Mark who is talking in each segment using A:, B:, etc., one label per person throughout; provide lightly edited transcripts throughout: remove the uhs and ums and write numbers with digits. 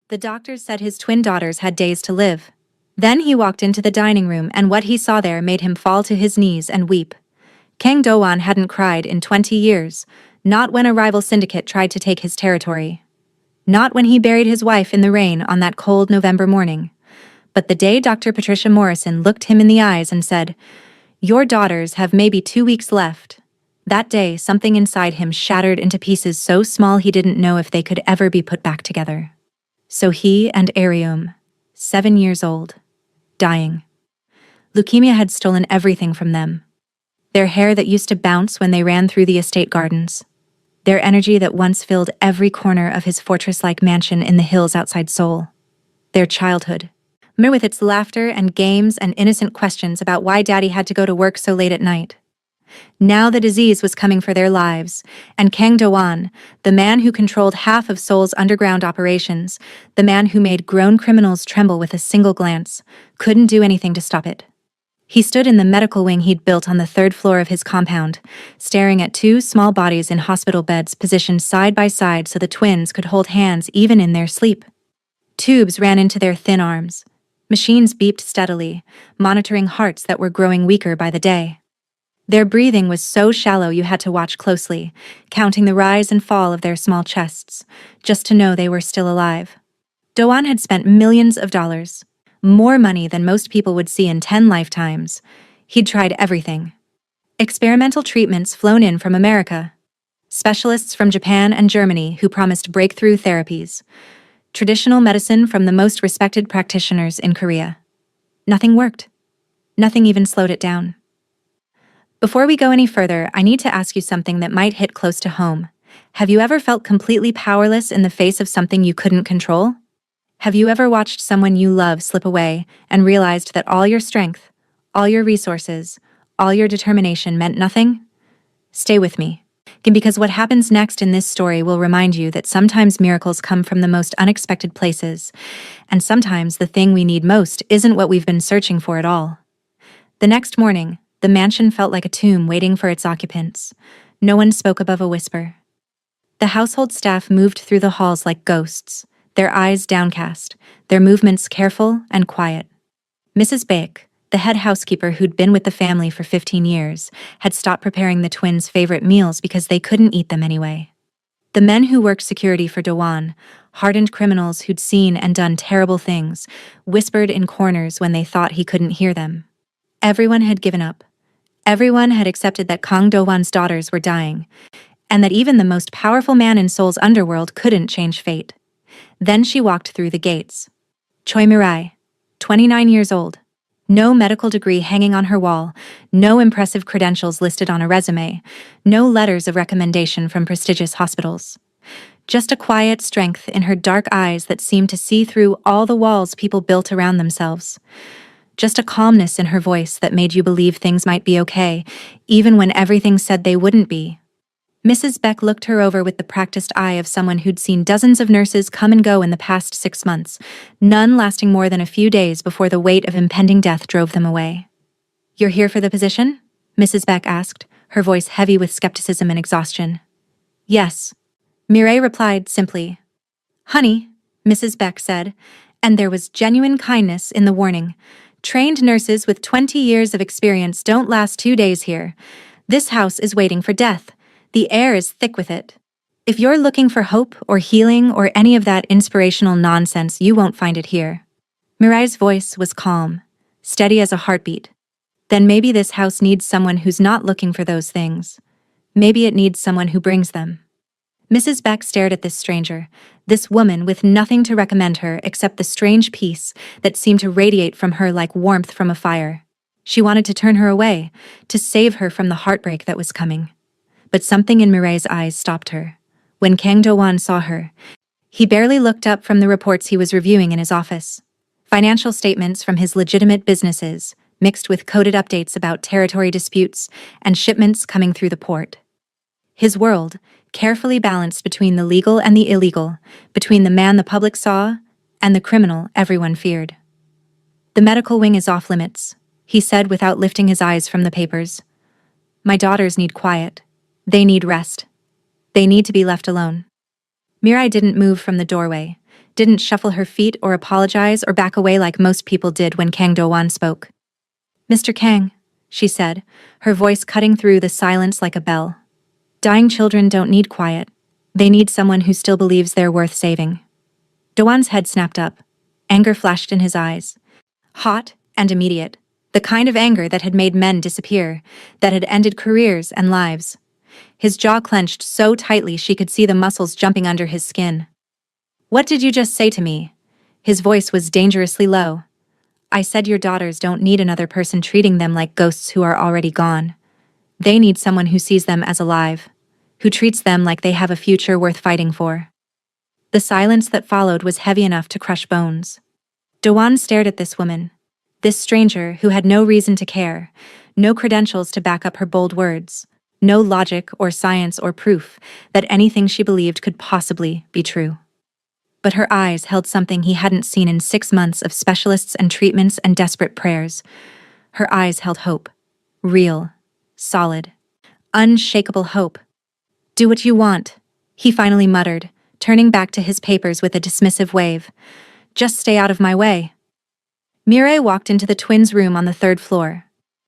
A: The doctors said his twin daughters had days to live. Then he walked into the dining room, and what he saw there made him fall to his knees and weep. Kang Do-won hadn't cried in 20 years, not when a rival syndicate tried to take his territory. Not when he buried his wife in the rain on that cold November morning. But the day Dr. Patricia Morrison looked him in the eyes and said, "Your daughters have maybe 2 weeks left." That day, something inside him shattered into pieces so small he didn't know if they could ever be put back together. So he and Arium, 7 years old, dying. Leukemia had stolen everything from them. Their hair that used to bounce when they ran through the estate gardens. Their energy that once filled every corner of his fortress-like mansion in the hills outside Seoul. Their childhood, with its laughter and games and innocent questions about why Daddy had to go to work so late at night. Now the disease was coming for their lives, and Kang Do-won, the man who controlled half of Seoul's underground operations, the man who made grown criminals tremble with a single glance, couldn't do anything to stop it. He stood in the medical wing he'd built on the 3rd floor of his compound, staring at 2 small bodies in hospital beds positioned side by side so the twins could hold hands even in their sleep. Tubes ran into their thin arms. Machines beeped steadily, monitoring hearts that were growing weaker by the day. Their breathing was so shallow you had to watch closely, counting the rise and fall of their small chests, just to know they were still alive. Do-won had spent millions of dollars, more money than most people would see in 10 lifetimes. He'd tried everything. Experimental treatments flown in from America. Specialists from Japan and Germany who promised breakthrough therapies. Traditional medicine from the most respected practitioners in Korea. Nothing worked. Nothing even slowed it down. Before we go any further, I need to ask you something that might hit close to home. Have you ever felt completely powerless in the face of something you couldn't control? Have you ever watched someone you love slip away and realized that all your strength, all your resources, all your determination meant nothing? Stay with me, because what happens next in this story will remind you that sometimes miracles come from the most unexpected places, and sometimes the thing we need most isn't what we've been searching for at all. The next morning, the mansion felt like a tomb waiting for its occupants. No one spoke above a whisper. The household staff moved through the halls like ghosts, their eyes downcast, their movements careful and quiet. Mrs. Baek, the head housekeeper who'd been with the family for 15 years, had stopped preparing the twins' favorite meals because they couldn't eat them anyway. The men who worked security for Do-won, hardened criminals who'd seen and done terrible things, whispered in corners when they thought he couldn't hear them. Everyone had given up. Everyone had accepted that Kang Do-won's daughters were dying, and that even the most powerful man in Seoul's underworld couldn't change fate. Then she walked through the gates. Choi Mirai, 29 years old. No medical degree hanging on her wall, no impressive credentials listed on a resume, no letters of recommendation from prestigious hospitals. Just a quiet strength in her dark eyes that seemed to see through all the walls people built around themselves. Just a calmness in her voice that made you believe things might be okay, even when everything said they wouldn't be. Mrs. Baek looked her over with the practiced eye of someone who'd seen dozens of nurses come and go in the past 6 months, none lasting more than a few days before the weight of impending death drove them away. "You're here for the position?" Mrs. Baek asked, her voice heavy with skepticism and exhaustion. "Yes," Mireille replied simply. "Honey," Mrs. Baek said, and there was genuine kindness in the warning. "Trained nurses with 20 years of experience don't last 2 days here. This house is waiting for death. The air is thick with it. If you're looking for hope or healing or any of that inspirational nonsense, you won't find it here." Mirai's voice was calm, steady as a heartbeat. Then maybe this house needs someone who's not looking for those things. Maybe it needs someone who brings them. Mrs. Baek stared at this stranger, this woman with nothing to recommend her except the strange peace that seemed to radiate from her like warmth from a fire. She wanted to turn her away, to save her from the heartbreak that was coming. But something in Mirai's eyes stopped her. When Kang Do-won saw her, he barely looked up from the reports he was reviewing in his office. Financial statements from his legitimate businesses, mixed with coded updates about territory disputes and shipments coming through the port. His world, carefully balanced between the legal and the illegal, between the man the public saw and the criminal everyone feared. "The medical wing is off limits," he said without lifting his eyes from the papers. "My daughters need quiet. They need rest. They need to be left alone." Mirai didn't move from the doorway, didn't shuffle her feet or apologize or back away like most people did when Kang Do-won spoke. "Mr. Kang," she said, her voice cutting through the silence like a bell. "Dying children don't need quiet. They need someone who still believes they're worth saving." Do-won's head snapped up. Anger flashed in his eyes. Hot and immediate. The kind of anger that had made men disappear, that had ended careers and lives. His jaw clenched so tightly she could see the muscles jumping under his skin. "What did you just say to me?" His voice was dangerously low. "I said your daughters don't need another person treating them like ghosts who are already gone. They need someone who sees them as alive, who treats them like they have a future worth fighting for." The silence that followed was heavy enough to crush bones. Do-won stared at this woman, this stranger who had no reason to care, no credentials to back up her bold words, no logic or science or proof that anything she believed could possibly be true. But her eyes held something he hadn't seen in 6 months of specialists and treatments and desperate prayers. Her eyes held hope. Real, solid, unshakable hope. "Do what you want," he finally muttered, turning back to his papers with a dismissive wave. "Just stay out of my way." Mireille walked into the twins' room on the 3rd floor.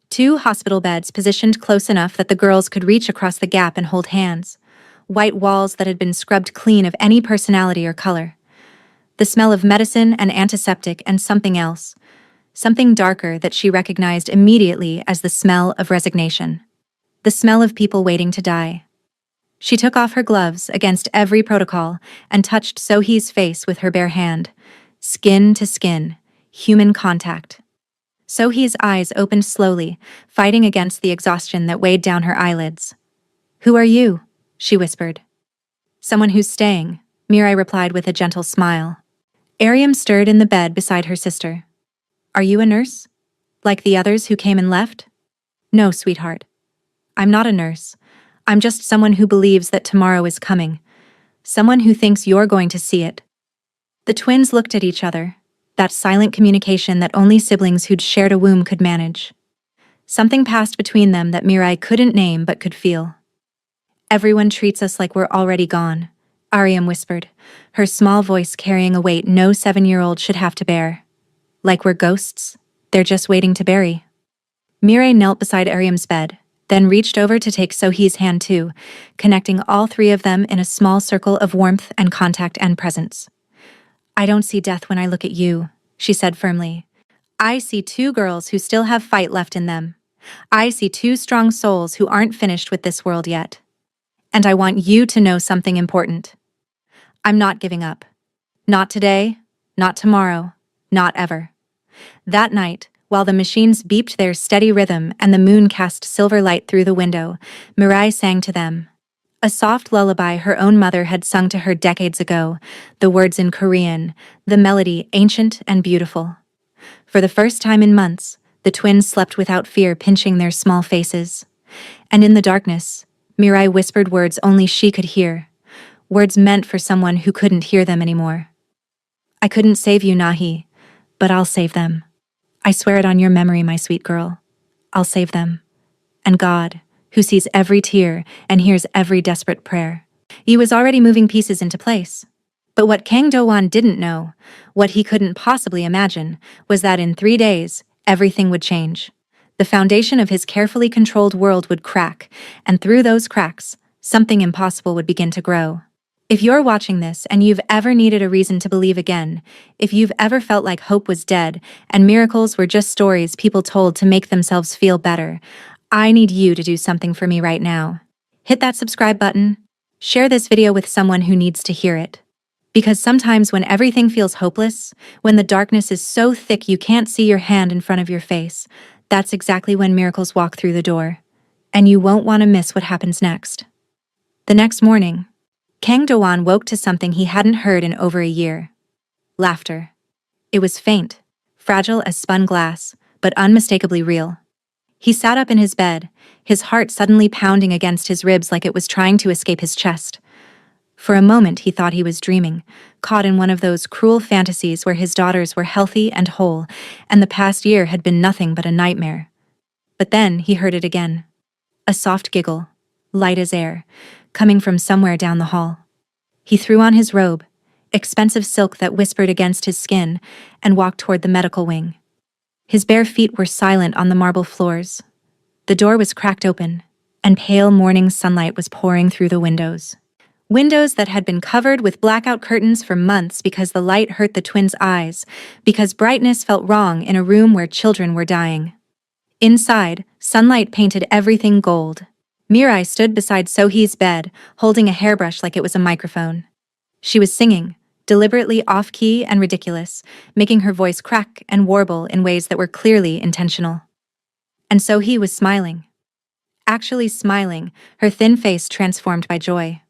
A: 2 hospital beds positioned close enough that the girls could reach across the gap and hold hands. White walls that had been scrubbed clean of any personality or color. The smell of medicine and antiseptic and something else. Something darker that she recognized immediately as the smell of resignation. The smell of people waiting to die. She took off her gloves against every protocol and touched Sohee's face with her bare hand. Skin to skin, human contact. Sohee's eyes opened slowly, fighting against the exhaustion that weighed down her eyelids. "Who are you?" she whispered. "Someone who's staying," Mireille replied with a gentle smile. Ariam stirred in the bed beside her sister. "Are you a nurse? Like the others who came and left?" "No, sweetheart. I'm not a nurse. I'm just someone who believes that tomorrow is coming. Someone who thinks you're going to see it." The twins looked at each other, that silent communication that only siblings who'd shared a womb could manage. Something passed between them that Mireille couldn't name but could feel. "Everyone treats us like we're already gone," Ariam whispered, her small voice carrying a weight no 7-year-old should have to bear. "Like we're ghosts, they're just waiting to bury." Mireille knelt beside Ariam's bed, then reached over to take Sohee's hand too, connecting all 3 of them in a small circle of warmth and contact and presence. "I don't see death when I look at you," she said firmly. "I see 2 girls who still have fight left in them. I see 2 strong souls who aren't finished with this world yet. And I want you to know something important. I'm not giving up. Not today, not tomorrow, not ever." That night, while the machines beeped their steady rhythm and the moon cast silver light through the window, Mireille sang to them. A soft lullaby her own mother had sung to her decades ago, the words in Korean, the melody ancient and beautiful. For the first time in months, the twins slept without fear pinching their small faces. And in the darkness, Mireille whispered words only she could hear, words meant for someone who couldn't hear them anymore. "I couldn't save you, Nahi, but I'll save them. I swear it on your memory, my sweet girl. I'll save them. And God, who sees every tear and hears every desperate prayer." He was already moving pieces into place. But what Kang Do-won didn't know, what he couldn't possibly imagine, was that in 3 days, everything would change. The foundation of his carefully controlled world would crack, and through those cracks, something impossible would begin to grow. If you're watching this and you've ever needed a reason to believe again, if you've ever felt like hope was dead and miracles were just stories people told to make themselves feel better, I need you to do something for me right now. Hit that subscribe button. Share this video with someone who needs to hear it. Because sometimes when everything feels hopeless, when the darkness is so thick you can't see your hand in front of your face, that's exactly when miracles walk through the door. And you won't want to miss what happens next. The next morning, Kang Do-won woke to something he hadn't heard in over a year. Laughter. It was faint, fragile as spun glass, but unmistakably real. He sat up in his bed, his heart suddenly pounding against his ribs like it was trying to escape his chest. For a moment he thought he was dreaming, caught in one of those cruel fantasies where his daughters were healthy and whole, and the past year had been nothing but a nightmare. But then he heard it again. A soft giggle, light as air, coming from somewhere down the hall. He threw on his robe, expensive silk that whispered against his skin, and walked toward the medical wing. His bare feet were silent on the marble floors. The door was cracked open, and pale morning sunlight was pouring through the windows. Windows that had been covered with blackout curtains for months because the light hurt the twins' eyes, because brightness felt wrong in a room where children were dying. Inside, sunlight painted everything gold. Mirai stood beside Sohee's bed, holding a hairbrush like it was a microphone. She was singing, deliberately off-key and ridiculous, making her voice crack and warble in ways that were clearly intentional. And Sohee was smiling. Actually smiling, her thin face transformed by joy.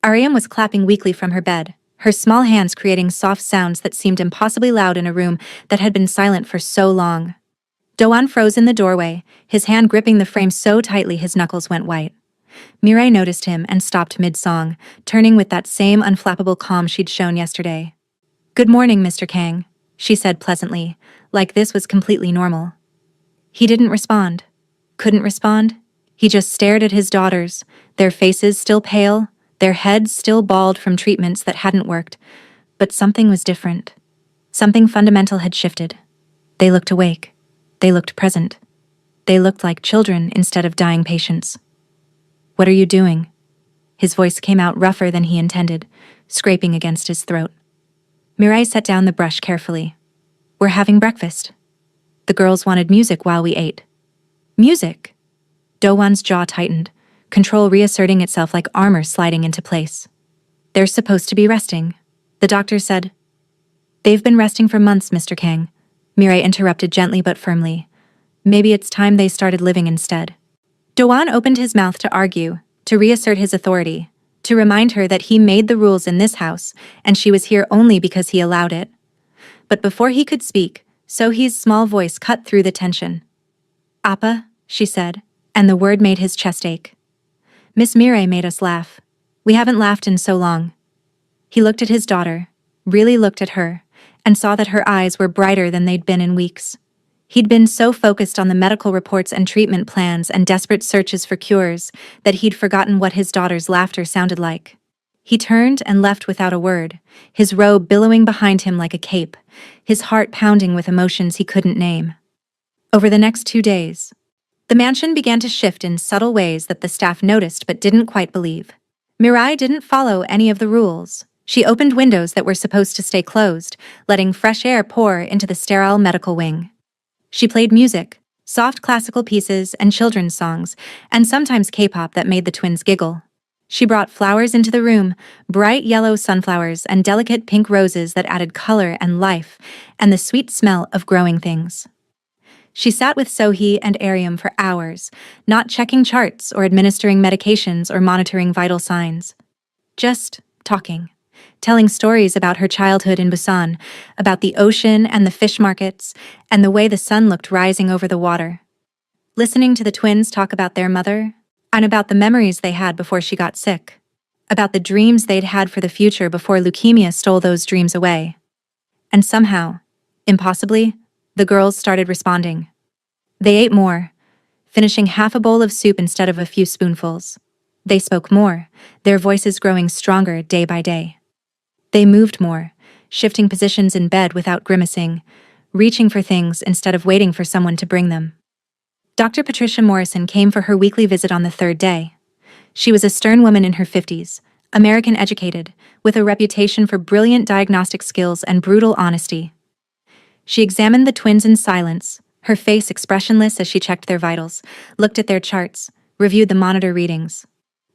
A: Aryam was clapping weakly from her bed, her small hands creating soft sounds that seemed impossibly loud in a room that had been silent for so long. Doan froze in the doorway, his hand gripping the frame so tightly his knuckles went white. Mirai noticed him and stopped mid-song, turning with that same unflappable calm she'd shown yesterday. "Good morning, Mr. Kang," she said pleasantly, like this was completely normal. He didn't respond. Couldn't respond. He just stared at his daughters, their faces still pale, their heads still bald from treatments that hadn't worked. But something was different. Something fundamental had shifted. They looked awake. They looked present. They looked like children instead of dying patients. "What are you doing?" His voice came out rougher than he intended, scraping against his throat. Mirai set down the brush carefully. "We're having breakfast. The girls wanted music while we ate." "Music?" Dowan's jaw tightened, control reasserting itself like armor sliding into place. "They're supposed to be resting," the doctor said. "They've been resting for months, Mr. Kang," Mirai interrupted gently but firmly. "Maybe it's time they started living instead." Doan opened his mouth to argue, to reassert his authority, to remind her that he made the rules in this house, and she was here only because he allowed it. But before he could speak, Sohee's small voice cut through the tension. "Appa," she said, and the word made his chest ache. "Miss Mirai made us laugh. We haven't laughed in so long." He looked at his daughter, really looked at her, and saw that her eyes were brighter than they'd been in weeks. He'd been so focused on the medical reports and treatment plans and desperate searches for cures that he'd forgotten what his daughter's laughter sounded like. He turned and left without a word, his robe billowing behind him like a cape, his heart pounding with emotions he couldn't name. Over the next 2 days, the mansion began to shift in subtle ways that the staff noticed but didn't quite believe. Mirai didn't follow any of the rules. She opened windows that were supposed to stay closed, letting fresh air pour into the sterile medical wing. She played music, soft classical pieces and children's songs, and sometimes K-pop that made the twins giggle. She brought flowers into the room, bright yellow sunflowers and delicate pink roses that added color and life, and the sweet smell of growing things. She sat with Sohee and Aryam for hours, not checking charts or administering medications or monitoring vital signs. Just talking. Telling stories about her childhood in Busan, about the ocean and the fish markets, and the way the sun looked rising over the water. Listening to the twins talk about their mother, and about the memories they had before she got sick, about the dreams they'd had for the future before leukemia stole those dreams away. And somehow, impossibly, the girls started responding. They ate more, finishing half a bowl of soup instead of a few spoonfuls. They spoke more, their voices growing stronger day by day. They moved more, shifting positions in bed without grimacing, reaching for things instead of waiting for someone to bring them. Dr. Patricia Morrison came for her weekly visit on the 3rd day. She was a stern woman in her 50s, American educated, with a reputation for brilliant diagnostic skills and brutal honesty. She examined the twins in silence, her face expressionless as she checked their vitals, looked at their charts, reviewed the monitor readings.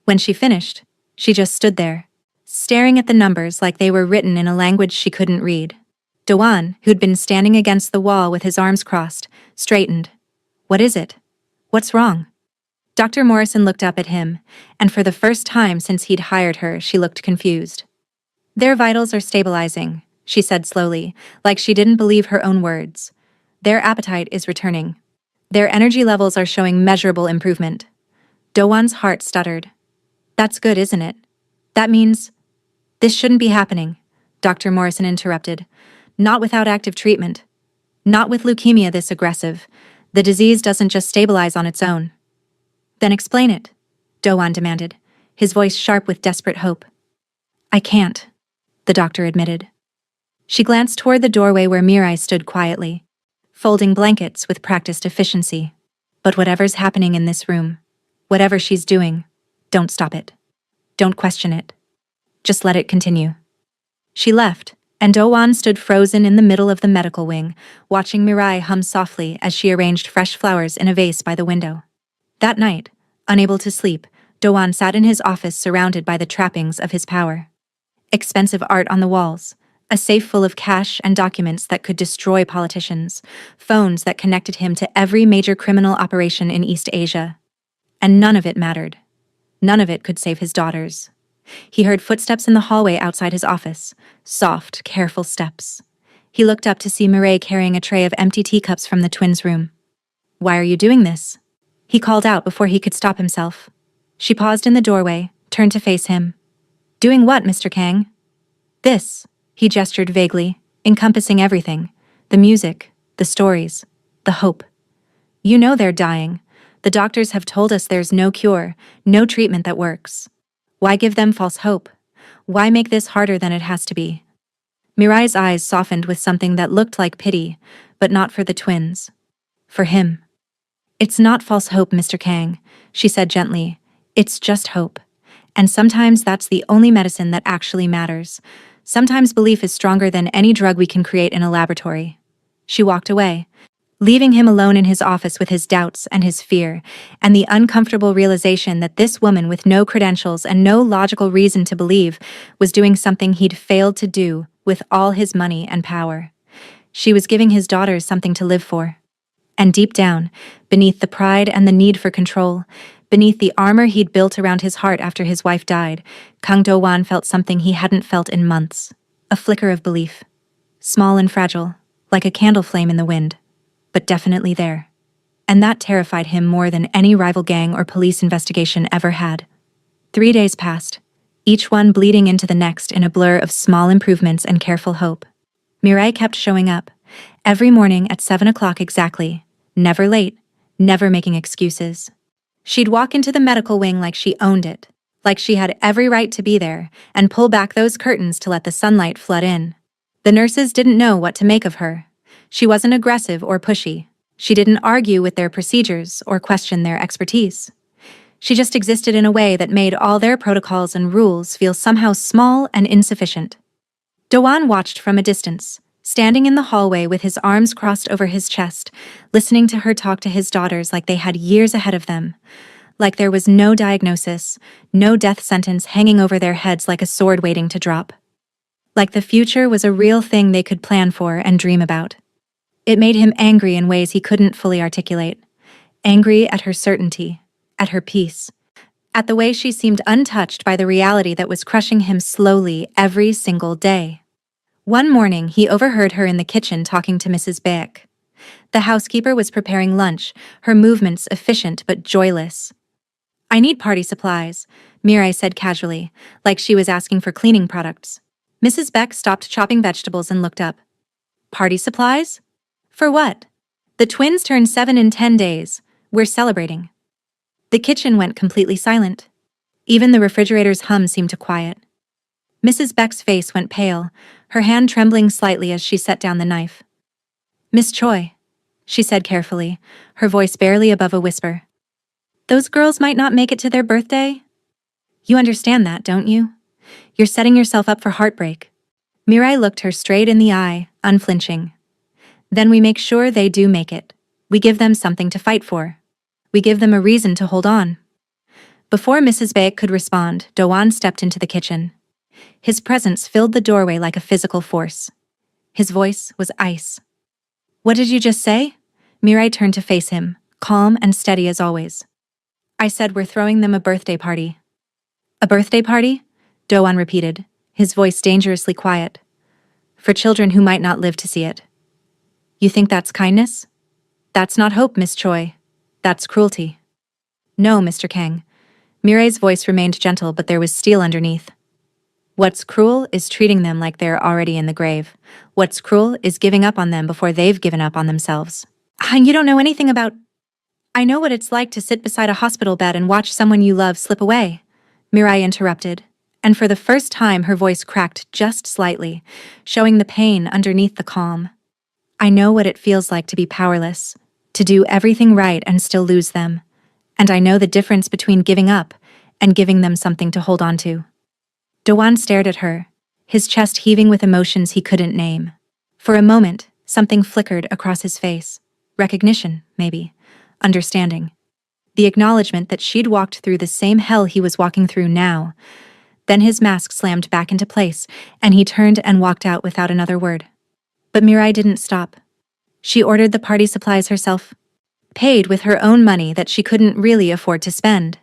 A: When she finished, she just stood there, staring at the numbers like they were written in a language she couldn't read. Doan, who'd been standing against the wall with his arms crossed, straightened. "What is it? What's wrong?" Dr. Morrison looked up at him, and for the first time since he'd hired her, she looked confused. "Their vitals are stabilizing," she said slowly, like she didn't believe her own words. "Their appetite is returning. Their energy levels are showing measurable improvement." Doan's heart stuttered. "That's good, isn't it? That means—" "This shouldn't be happening," Dr. Morrison interrupted. "Not without active treatment. Not with leukemia this aggressive. The disease doesn't just stabilize on its own." "Then explain it," Doan demanded, his voice sharp with desperate hope. "I can't." the doctor admitted. She glanced toward the doorway where Mirai stood quietly, folding blankets with practiced efficiency. But whatever's happening in this room, whatever she's doing, don't stop it. Don't question it. Just let it continue. She left, and Do-won stood frozen in the middle of the medical wing, watching Mirai hum softly as she arranged fresh flowers in a vase by the window. That night, unable to sleep, Do-won sat in his office surrounded by the trappings of his power. Expensive art on the walls, a safe full of cash and documents that could destroy politicians, phones that connected him to every major criminal operation in East Asia. And none of it mattered. None of it could save his daughters. He heard footsteps in the hallway outside his office, soft, careful steps. He looked up to see Mirai carrying a tray of empty teacups from the twins' room. "Why are you doing this?" he called out before he could stop himself. She paused in the doorway, turned to face him. "Doing what, Mr. Kang?" "This," he gestured vaguely, encompassing everything. The music, the stories, the hope. "You know they're dying. The doctors have told us there's no cure, no treatment that works. Why give them false hope? Why make this harder than it has to be?" Mirai's eyes softened with something that looked like pity, but not for the twins. For him. "It's not false hope, Mr. Kang," she said gently. "It's just hope. And sometimes that's the only medicine that actually matters. Sometimes belief is stronger than any drug we can create in a laboratory." She walked away, leaving him alone in his office with his doubts and his fear, and the uncomfortable realization that this woman with no credentials and no logical reason to believe was doing something he'd failed to do with all his money and power. She was giving his daughters something to live for. And deep down, beneath the pride and the need for control, beneath the armor he'd built around his heart after his wife died, Kang Do-won felt something he hadn't felt in months. A flicker of belief. Small and fragile, like a candle flame in the wind, but definitely there. And that terrified him more than any rival gang or police investigation ever had. 3 days passed, each one bleeding into the next in a blur of small improvements and careful hope. Mirai kept showing up, every morning at 7 o'clock exactly, never late, never making excuses. She'd walk into the medical wing like she owned it, like she had every right to be there, and pull back those curtains to let the sunlight flood in. The nurses didn't know what to make of her. She wasn't aggressive or pushy. She didn't argue with their procedures or question their expertise. She just existed in a way that made all their protocols and rules feel somehow small and insufficient. Do-won watched from a distance, standing in the hallway with his arms crossed over his chest, listening to her talk to his daughters like they had years ahead of them. Like there was no diagnosis, no death sentence hanging over their heads like a sword waiting to drop. Like the future was a real thing they could plan for and dream about. It made him angry in ways he couldn't fully articulate. Angry at her certainty, at her peace, at the way she seemed untouched by the reality that was crushing him slowly every single day. One morning, he overheard her in the kitchen talking to Mrs. Beck. The housekeeper was preparing lunch, her movements efficient but joyless. "I need party supplies," Mirai said casually, like she was asking for cleaning products. Mrs. Beck stopped chopping vegetables and looked up. "Party supplies? For what?" "The twins turned 7 in 10 days. We're celebrating." The kitchen went completely silent. Even the refrigerator's hum seemed to quiet. Mrs. Beck's face went pale, her hand trembling slightly as she set down the knife. "Miss Choi," she said carefully, her voice barely above a whisper. "Those girls might not make it to their birthday? You understand that, don't you? You're setting yourself up for heartbreak." Mirai looked her straight in the eye, unflinching. "Then we make sure they do make it. We give them something to fight for. We give them a reason to hold on." Before Mrs. Beck could respond, Do-won stepped into the kitchen. His presence filled the doorway like a physical force. His voice was ice. "What did you just say?" Mirai turned to face him, calm and steady as always. "I said we're throwing them a birthday party." "A birthday party?" Do-won repeated, his voice dangerously quiet. "For children who might not live to see it." "You think that's kindness?" "That's not hope, Miss Choi. That's cruelty." "No, Mr. Kang." Mirai's voice remained gentle, but there was steel underneath. "What's cruel is treating them like they're already in the grave. What's cruel is giving up on them before they've given up on themselves." "You don't know anything about—" "I know what it's like to sit beside a hospital bed and watch someone you love slip away," Mirai interrupted, and for the first time her voice cracked just slightly, showing the pain underneath the calm. "I know what it feels like to be powerless, to do everything right and still lose them. And I know the difference between giving up and giving them something to hold on to." Doan stared at her, his chest heaving with emotions he couldn't name. For a moment, something flickered across his face. Recognition, maybe. Understanding. The acknowledgement that she'd walked through the same hell he was walking through now. Then his mask slammed back into place, and he turned and walked out without another word. But Mirai didn't stop. She ordered the party supplies herself, paid with her own money that she couldn't really afford to spend.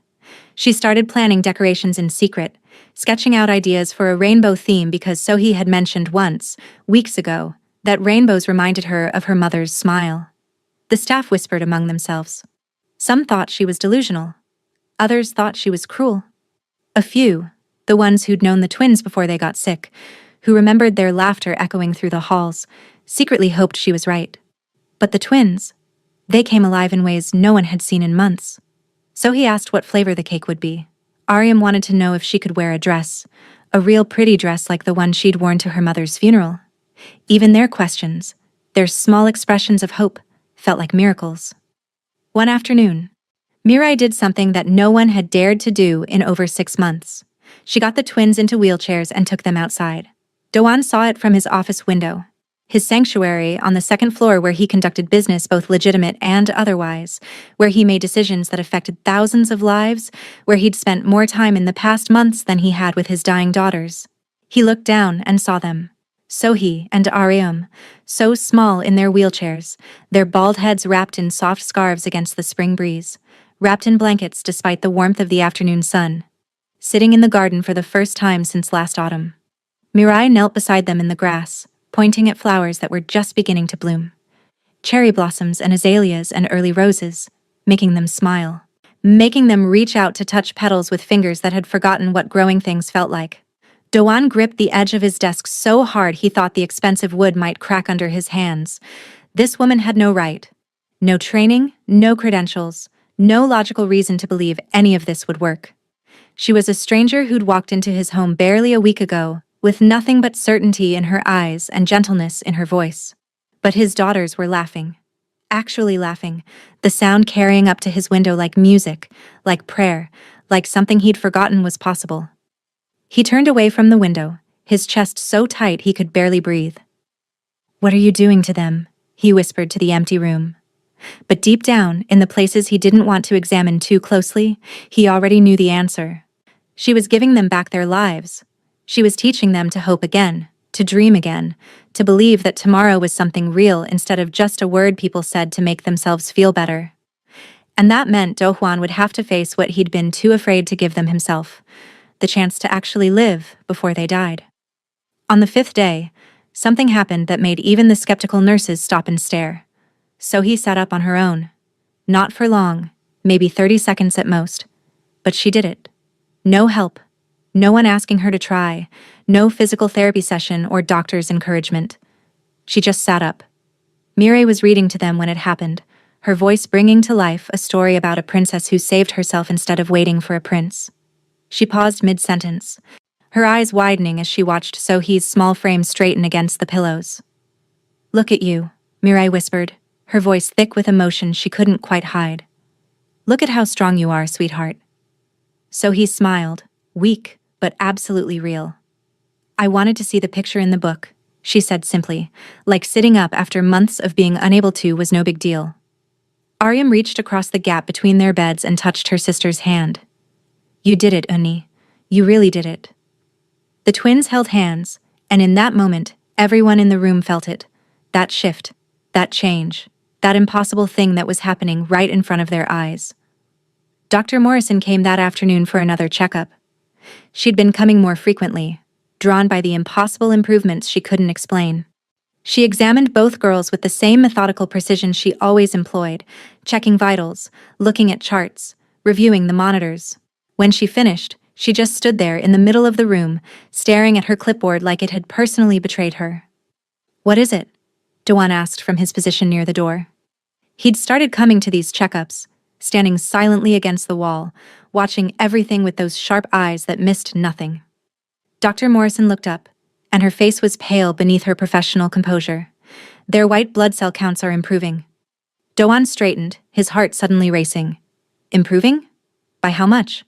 A: She started planning decorations in secret, sketching out ideas for a rainbow theme because Sohee had mentioned once, weeks ago, that rainbows reminded her of her mother's smile. The staff whispered among themselves. Some thought she was delusional. Others thought she was cruel. A few, the ones who'd known the twins before they got sick, who remembered their laughter echoing through the halls, secretly hoped she was right. But the twins, they came alive in ways no one had seen in months. So he asked what flavor the cake would be. Ariam wanted to know if she could wear a dress, a real pretty dress like the one she'd worn to her mother's funeral. Even their questions, their small expressions of hope, felt like miracles. One afternoon, Mirai did something that no one had dared to do in over 6 months. She got the twins into wheelchairs and took them outside. Doan saw it from his office window, his sanctuary on the second floor where he conducted business both legitimate and otherwise, where he made decisions that affected thousands of lives, where he'd spent more time in the past months than he had with his dying daughters. He looked down and saw them. Sohee and Ariam, so small in their wheelchairs, their bald heads wrapped in soft scarves against the spring breeze, wrapped in blankets despite the warmth of the afternoon sun, sitting in the garden for the first time since last autumn. Mirai knelt beside them in the grass, pointing at flowers that were just beginning to bloom. Cherry blossoms and azaleas and early roses, making them smile, making them reach out to touch petals with fingers that had forgotten what growing things felt like. Doan gripped the edge of his desk so hard he thought the expensive wood might crack under his hands. This woman had no right. No training, no credentials, no logical reason to believe any of this would work. She was a stranger who'd walked into his home barely a week ago, with nothing but certainty in her eyes and gentleness in her voice. But his daughters were laughing. Actually laughing, the sound carrying up to his window like music, like prayer, like something he'd forgotten was possible. He turned away from the window, his chest so tight he could barely breathe. "What are you doing to them?" he whispered to the empty room. But deep down, in the places he didn't want to examine too closely, he already knew the answer. She was giving them back their lives. She was teaching them to hope again, to dream again, to believe that tomorrow was something real instead of just a word people said to make themselves feel better. And that meant Do-hwan would have to face what he'd been too afraid to give them himself, the chance to actually live before they died. On the 5th day, something happened that made even the skeptical nurses stop and stare. So he sat up on her own. Not for long, maybe 30 seconds at most. But she did it. No help. No one asking her to try. No physical therapy session or doctor's encouragement. She just sat up. Mirai was reading to them when it happened, her voice bringing to life a story about a princess who saved herself instead of waiting for a prince. She paused mid-sentence, her eyes widening as she watched Sohee's small frame straighten against the pillows. "Look at you," Mirai whispered, her voice thick with emotion she couldn't quite hide. "Look at how strong you are, sweetheart." Sohee smiled, weak, but absolutely real. "I wanted to see the picture in the book," she said simply, like sitting up after months of being unable to was no big deal. Ariam reached across the gap between their beds and touched her sister's hand. "You did it, Unni. You really did it." The twins held hands, and in that moment, everyone in the room felt it. That shift, that change, that impossible thing that was happening right in front of their eyes. Dr. Morrison came that afternoon for another checkup. She'd been coming more frequently, drawn by the impossible improvements she couldn't explain. She examined both girls with the same methodical precision she always employed, checking vitals, looking at charts, reviewing the monitors. When she finished, she just stood there in the middle of the room, staring at her clipboard like it had personally betrayed her. "What is it?" Doan asked from his position near the door. He'd started coming to these checkups, standing silently against the wall, watching everything with those sharp eyes that missed nothing. Dr. Morrison looked up, and her face was pale beneath her professional composure. Their white blood cell counts are improving. Doan straightened, his heart suddenly racing. Improving? By how much?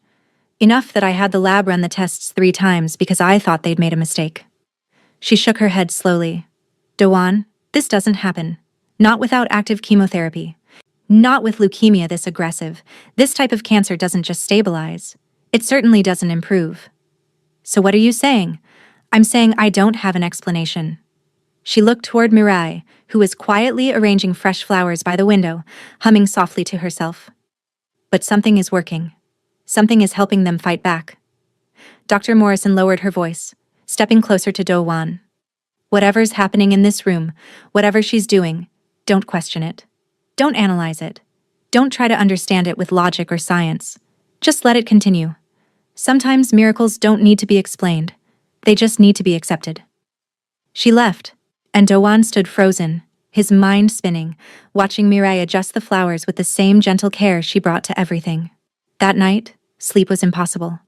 A: Enough that I had the lab run the tests 3 times because I thought they'd made a mistake. She shook her head slowly. Doan, this doesn't happen. Not without active chemotherapy. Not with leukemia this aggressive. This type of cancer doesn't just stabilize. It certainly doesn't improve. So what are you saying? I'm saying I don't have an explanation. She looked toward Mirai, who was quietly arranging fresh flowers by the window, humming softly to herself. But something is working. Something is helping them fight back. Dr. Morrison lowered her voice, stepping closer to Do-Wan. Whatever's happening in this room, whatever she's doing, don't question it. Don't analyze it. Don't try to understand it with logic or science. Just let it continue. Sometimes miracles don't need to be explained. They just need to be accepted. She left, and Do-Wan stood frozen, his mind spinning, watching Mirai adjust the flowers with the same gentle care she brought to everything. That night, sleep was impossible.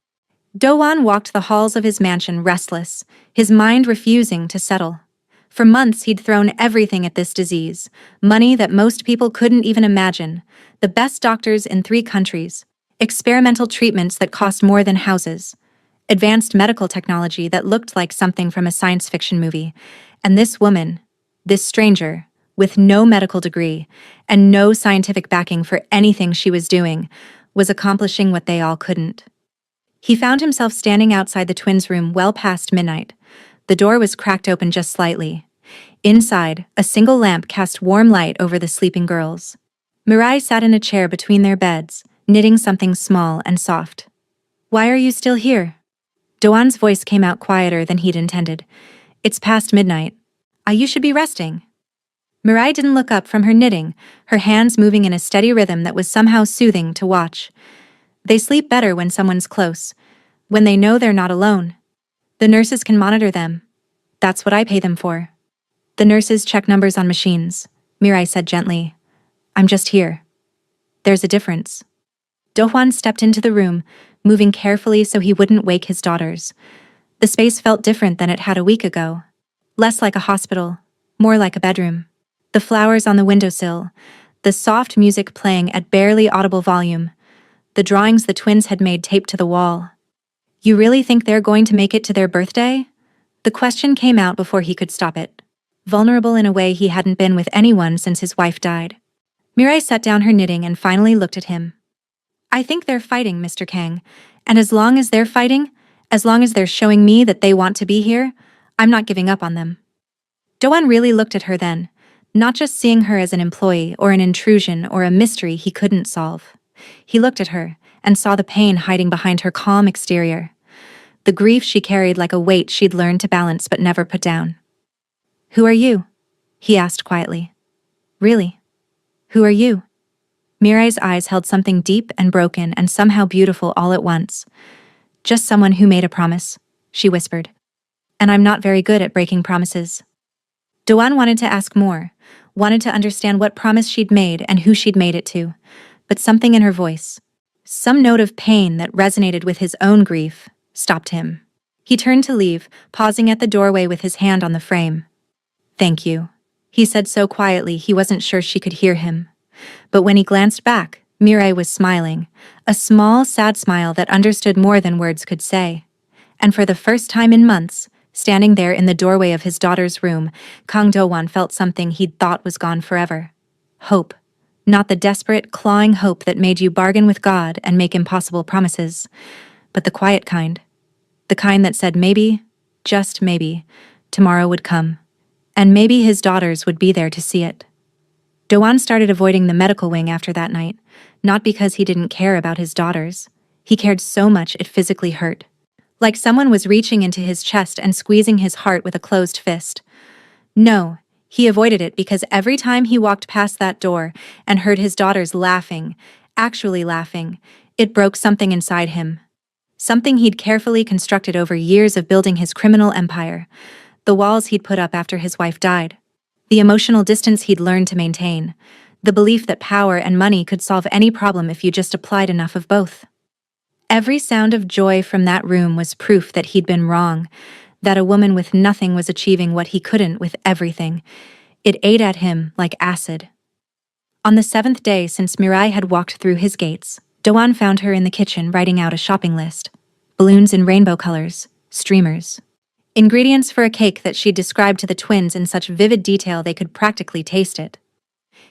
A: Do-Wan walked the halls of his mansion restless, his mind refusing to settle. For months he'd thrown everything at this disease, money that most people couldn't even imagine, the best doctors in 3 countries, experimental treatments that cost more than houses, advanced medical technology that looked like something from a science fiction movie, and this woman, this stranger, with no medical degree and no scientific backing for anything she was doing, was accomplishing what they all couldn't. He found himself standing outside the twins' room well past midnight. The door was cracked open just slightly. Inside, a single lamp cast warm light over the sleeping girls. Mirai sat in a chair between their beds, knitting something small and soft. "Why are you still here?" Do-Wan's voice came out quieter than he'd intended. "It's past midnight. You should be resting." Mirai didn't look up from her knitting, her hands moving in a steady rhythm that was somehow soothing to watch. They sleep better when someone's close, when they know they're not alone. The nurses can monitor them. That's what I pay them for. The nurses check numbers on machines, Mirai said gently. I'm just here. There's a difference. Do-Wan stepped into the room, moving carefully so he wouldn't wake his daughters. The space felt different than it had a week ago. Less like a hospital, more like a bedroom. The flowers on the windowsill, the soft music playing at barely audible volume, the drawings the twins had made taped to the wall. You really think they're going to make it to their birthday? The question came out before he could stop it. Vulnerable in a way he hadn't been with anyone since his wife died. Mirai set down her knitting and finally looked at him. I think they're fighting, Mr. Kang, and as long as they're fighting, as long as they're showing me that they want to be here, I'm not giving up on them. Do-Wan really looked at her then, not just seeing her as an employee or an intrusion or a mystery he couldn't solve. He looked at her and saw the pain hiding behind her calm exterior, the grief she carried like a weight she'd learned to balance but never put down. Who are you? He asked quietly. Really? Who are you? Mirai's eyes held something deep and broken and somehow beautiful all at once. Just someone who made a promise, she whispered. And I'm not very good at breaking promises. Do-Wan wanted to ask more, wanted to understand what promise she'd made and who she'd made it to, but something in her voice, some note of pain that resonated with his own grief, stopped him. He turned to leave, pausing at the doorway with his hand on the frame. Thank you, he said so quietly he wasn't sure she could hear him. But when he glanced back, Mirai was smiling, a small, sad smile that understood more than words could say. And for the first time in months, standing there in the doorway of his daughter's room, Kang Do-Wan felt something he'd thought was gone forever. Hope. Not the desperate, clawing hope that made you bargain with God and make impossible promises, but the quiet kind. The kind that said maybe, just maybe, tomorrow would come. And maybe his daughters would be there to see it. Do-Wan started avoiding the medical wing after that night, not because he didn't care about his daughters. He cared so much it physically hurt. Like someone was reaching into his chest and squeezing his heart with a closed fist. No, he avoided it because every time he walked past that door and heard his daughters laughing, actually laughing, it broke something inside him. Something he'd carefully constructed over years of building his criminal empire. The walls he'd put up after his wife died. The emotional distance he'd learned to maintain. The belief that power and money could solve any problem if you just applied enough of both. Every sound of joy from that room was proof that he'd been wrong, that a woman with nothing was achieving what he couldn't with everything. It ate at him like acid. On the 7th day since Mirai had walked through his gates, Doan found her in the kitchen writing out a shopping list. Balloons in rainbow colors, streamers. Ingredients for a cake that she'd described to the twins in such vivid detail they could practically taste it.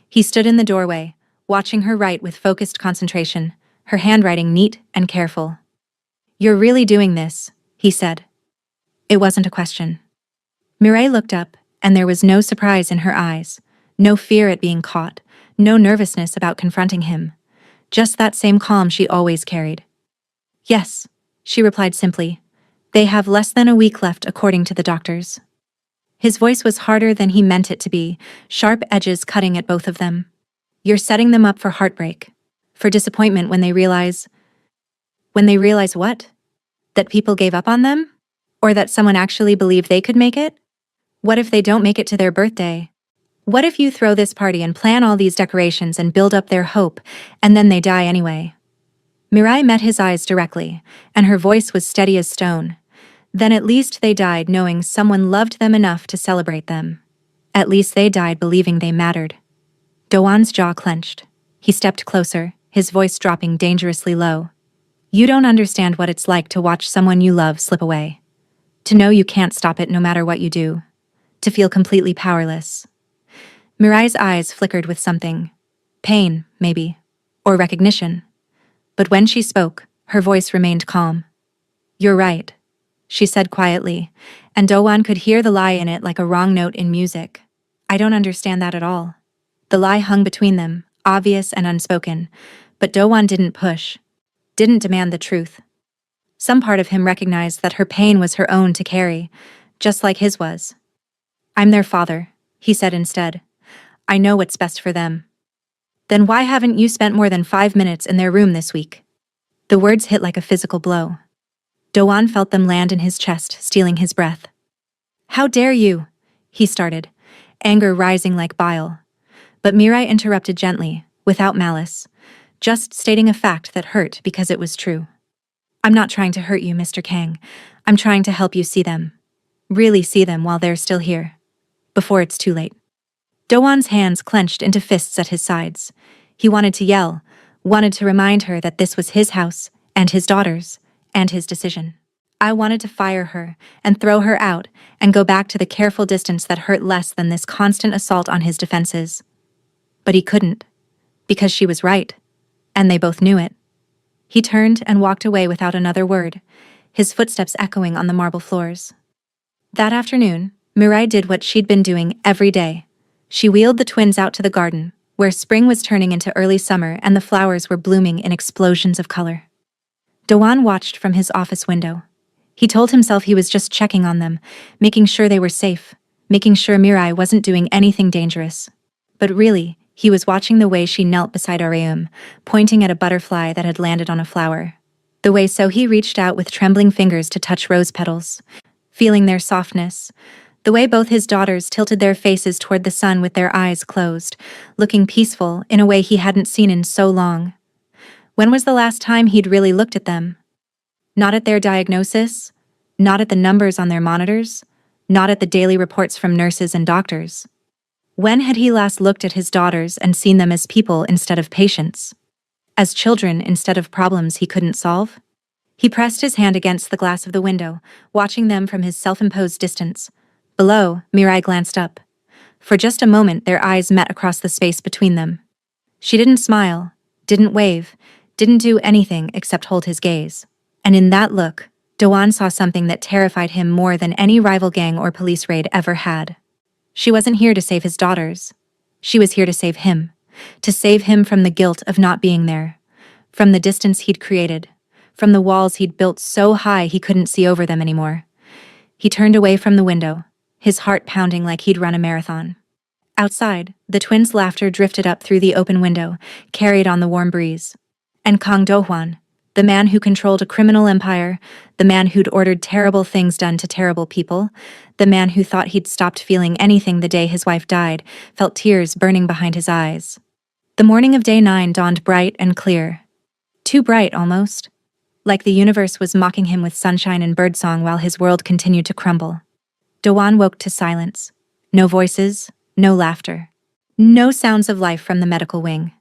A: He stood in the doorway, watching her write with focused concentration, her handwriting neat and careful. "You're really doing this," he said. It wasn't a question. Mirai looked up, and there was no surprise in her eyes, no fear at being caught, no nervousness about confronting him. Just that same calm she always carried. "Yes," she replied simply. "They have less than a week left according to the doctors." His voice was harder than he meant it to be, sharp edges cutting at both of them. "You're setting them up for heartbreak. For disappointment when they realize... When they realize what? That people gave up on them? Or that someone actually believed they could make it? What if they don't make it to their birthday? What if you throw this party and plan all these decorations and build up their hope, and then they die anyway?" Mirai met his eyes directly, and her voice was steady as stone. Then at least they died knowing someone loved them enough to celebrate them. At least they died believing they mattered. Doan's jaw clenched. He stepped closer, his voice dropping dangerously low. "You don't understand what it's like to watch someone you love slip away. To know you can't stop it no matter what you do. To feel completely powerless." Mirai's eyes flickered with something. Pain, maybe. Or recognition. But when she spoke, her voice remained calm. "You're right," she said quietly, and Doan could hear the lie in it like a wrong note in music. "I don't understand that at all." The lie hung between them, obvious and unspoken, but Doan didn't push, didn't demand the truth. Some part of him recognized that her pain was her own to carry, just like his was. "I'm their father," he said instead. "I know what's best for them." "Then why haven't you spent more than 5 minutes in their room this week?" The words hit like a physical blow. Doan felt them land in his chest, stealing his breath. "How dare you?" he started, anger rising like bile. But Mirai interrupted gently, without malice, just stating a fact that hurt because it was true. "I'm not trying to hurt you, Mr. Kang. I'm trying to help you see them. Really see them while they're still here. Before it's too late." Doan's hands clenched into fists at his sides. He wanted to yell, wanted to remind her that this was his house, and his daughter's, and his decision. I wanted to fire her, and throw her out, and go back to the careful distance that hurt less than this constant assault on his defenses. But he couldn't. Because she was right. And they both knew it. He turned and walked away without another word, his footsteps echoing on the marble floors. That afternoon, Mirai did what she'd been doing every day. She wheeled the twins out to the garden, where spring was turning into early summer and the flowers were blooming in explosions of color. Doan watched from his office window. He told himself he was just checking on them, making sure they were safe, making sure Mirai wasn't doing anything dangerous. But really, he was watching the way she knelt beside Areum, pointing at a butterfly that had landed on a flower. The way Sohee reached out with trembling fingers to touch rose petals, feeling their softness. The way both his daughters tilted their faces toward the sun with their eyes closed, looking peaceful in a way he hadn't seen in so long. When was the last time he'd really looked at them? Not at their diagnosis, not at the numbers on their monitors, not at the daily reports from nurses and doctors. When had he last looked at his daughters and seen them as people instead of patients? As children instead of problems he couldn't solve? He pressed his hand against the glass of the window, watching them from his self-imposed distance. Below, Mirai glanced up. For just a moment their eyes met across the space between them. She didn't smile, didn't wave, didn't do anything except hold his gaze. And in that look, Doan saw something that terrified him more than any rival gang or police raid ever had. She wasn't here to save his daughters. She was here to save him from the guilt of not being there, from the distance he'd created, from the walls he'd built so high he couldn't see over them anymore. He turned away from the window, his heart pounding like he'd run a marathon. Outside, the twins' laughter drifted up through the open window, carried on the warm breeze. And Kang Do-hwan, the man who controlled a criminal empire, the man who'd ordered terrible things done to terrible people, the man who thought he'd stopped feeling anything the day his wife died, felt tears burning behind his eyes. The morning of day 9 dawned bright and clear. Too bright, almost. like the universe was mocking him with sunshine and birdsong while his world continued to crumble. Doan woke to silence. No voices, no laughter. No sounds of life from the medical wing.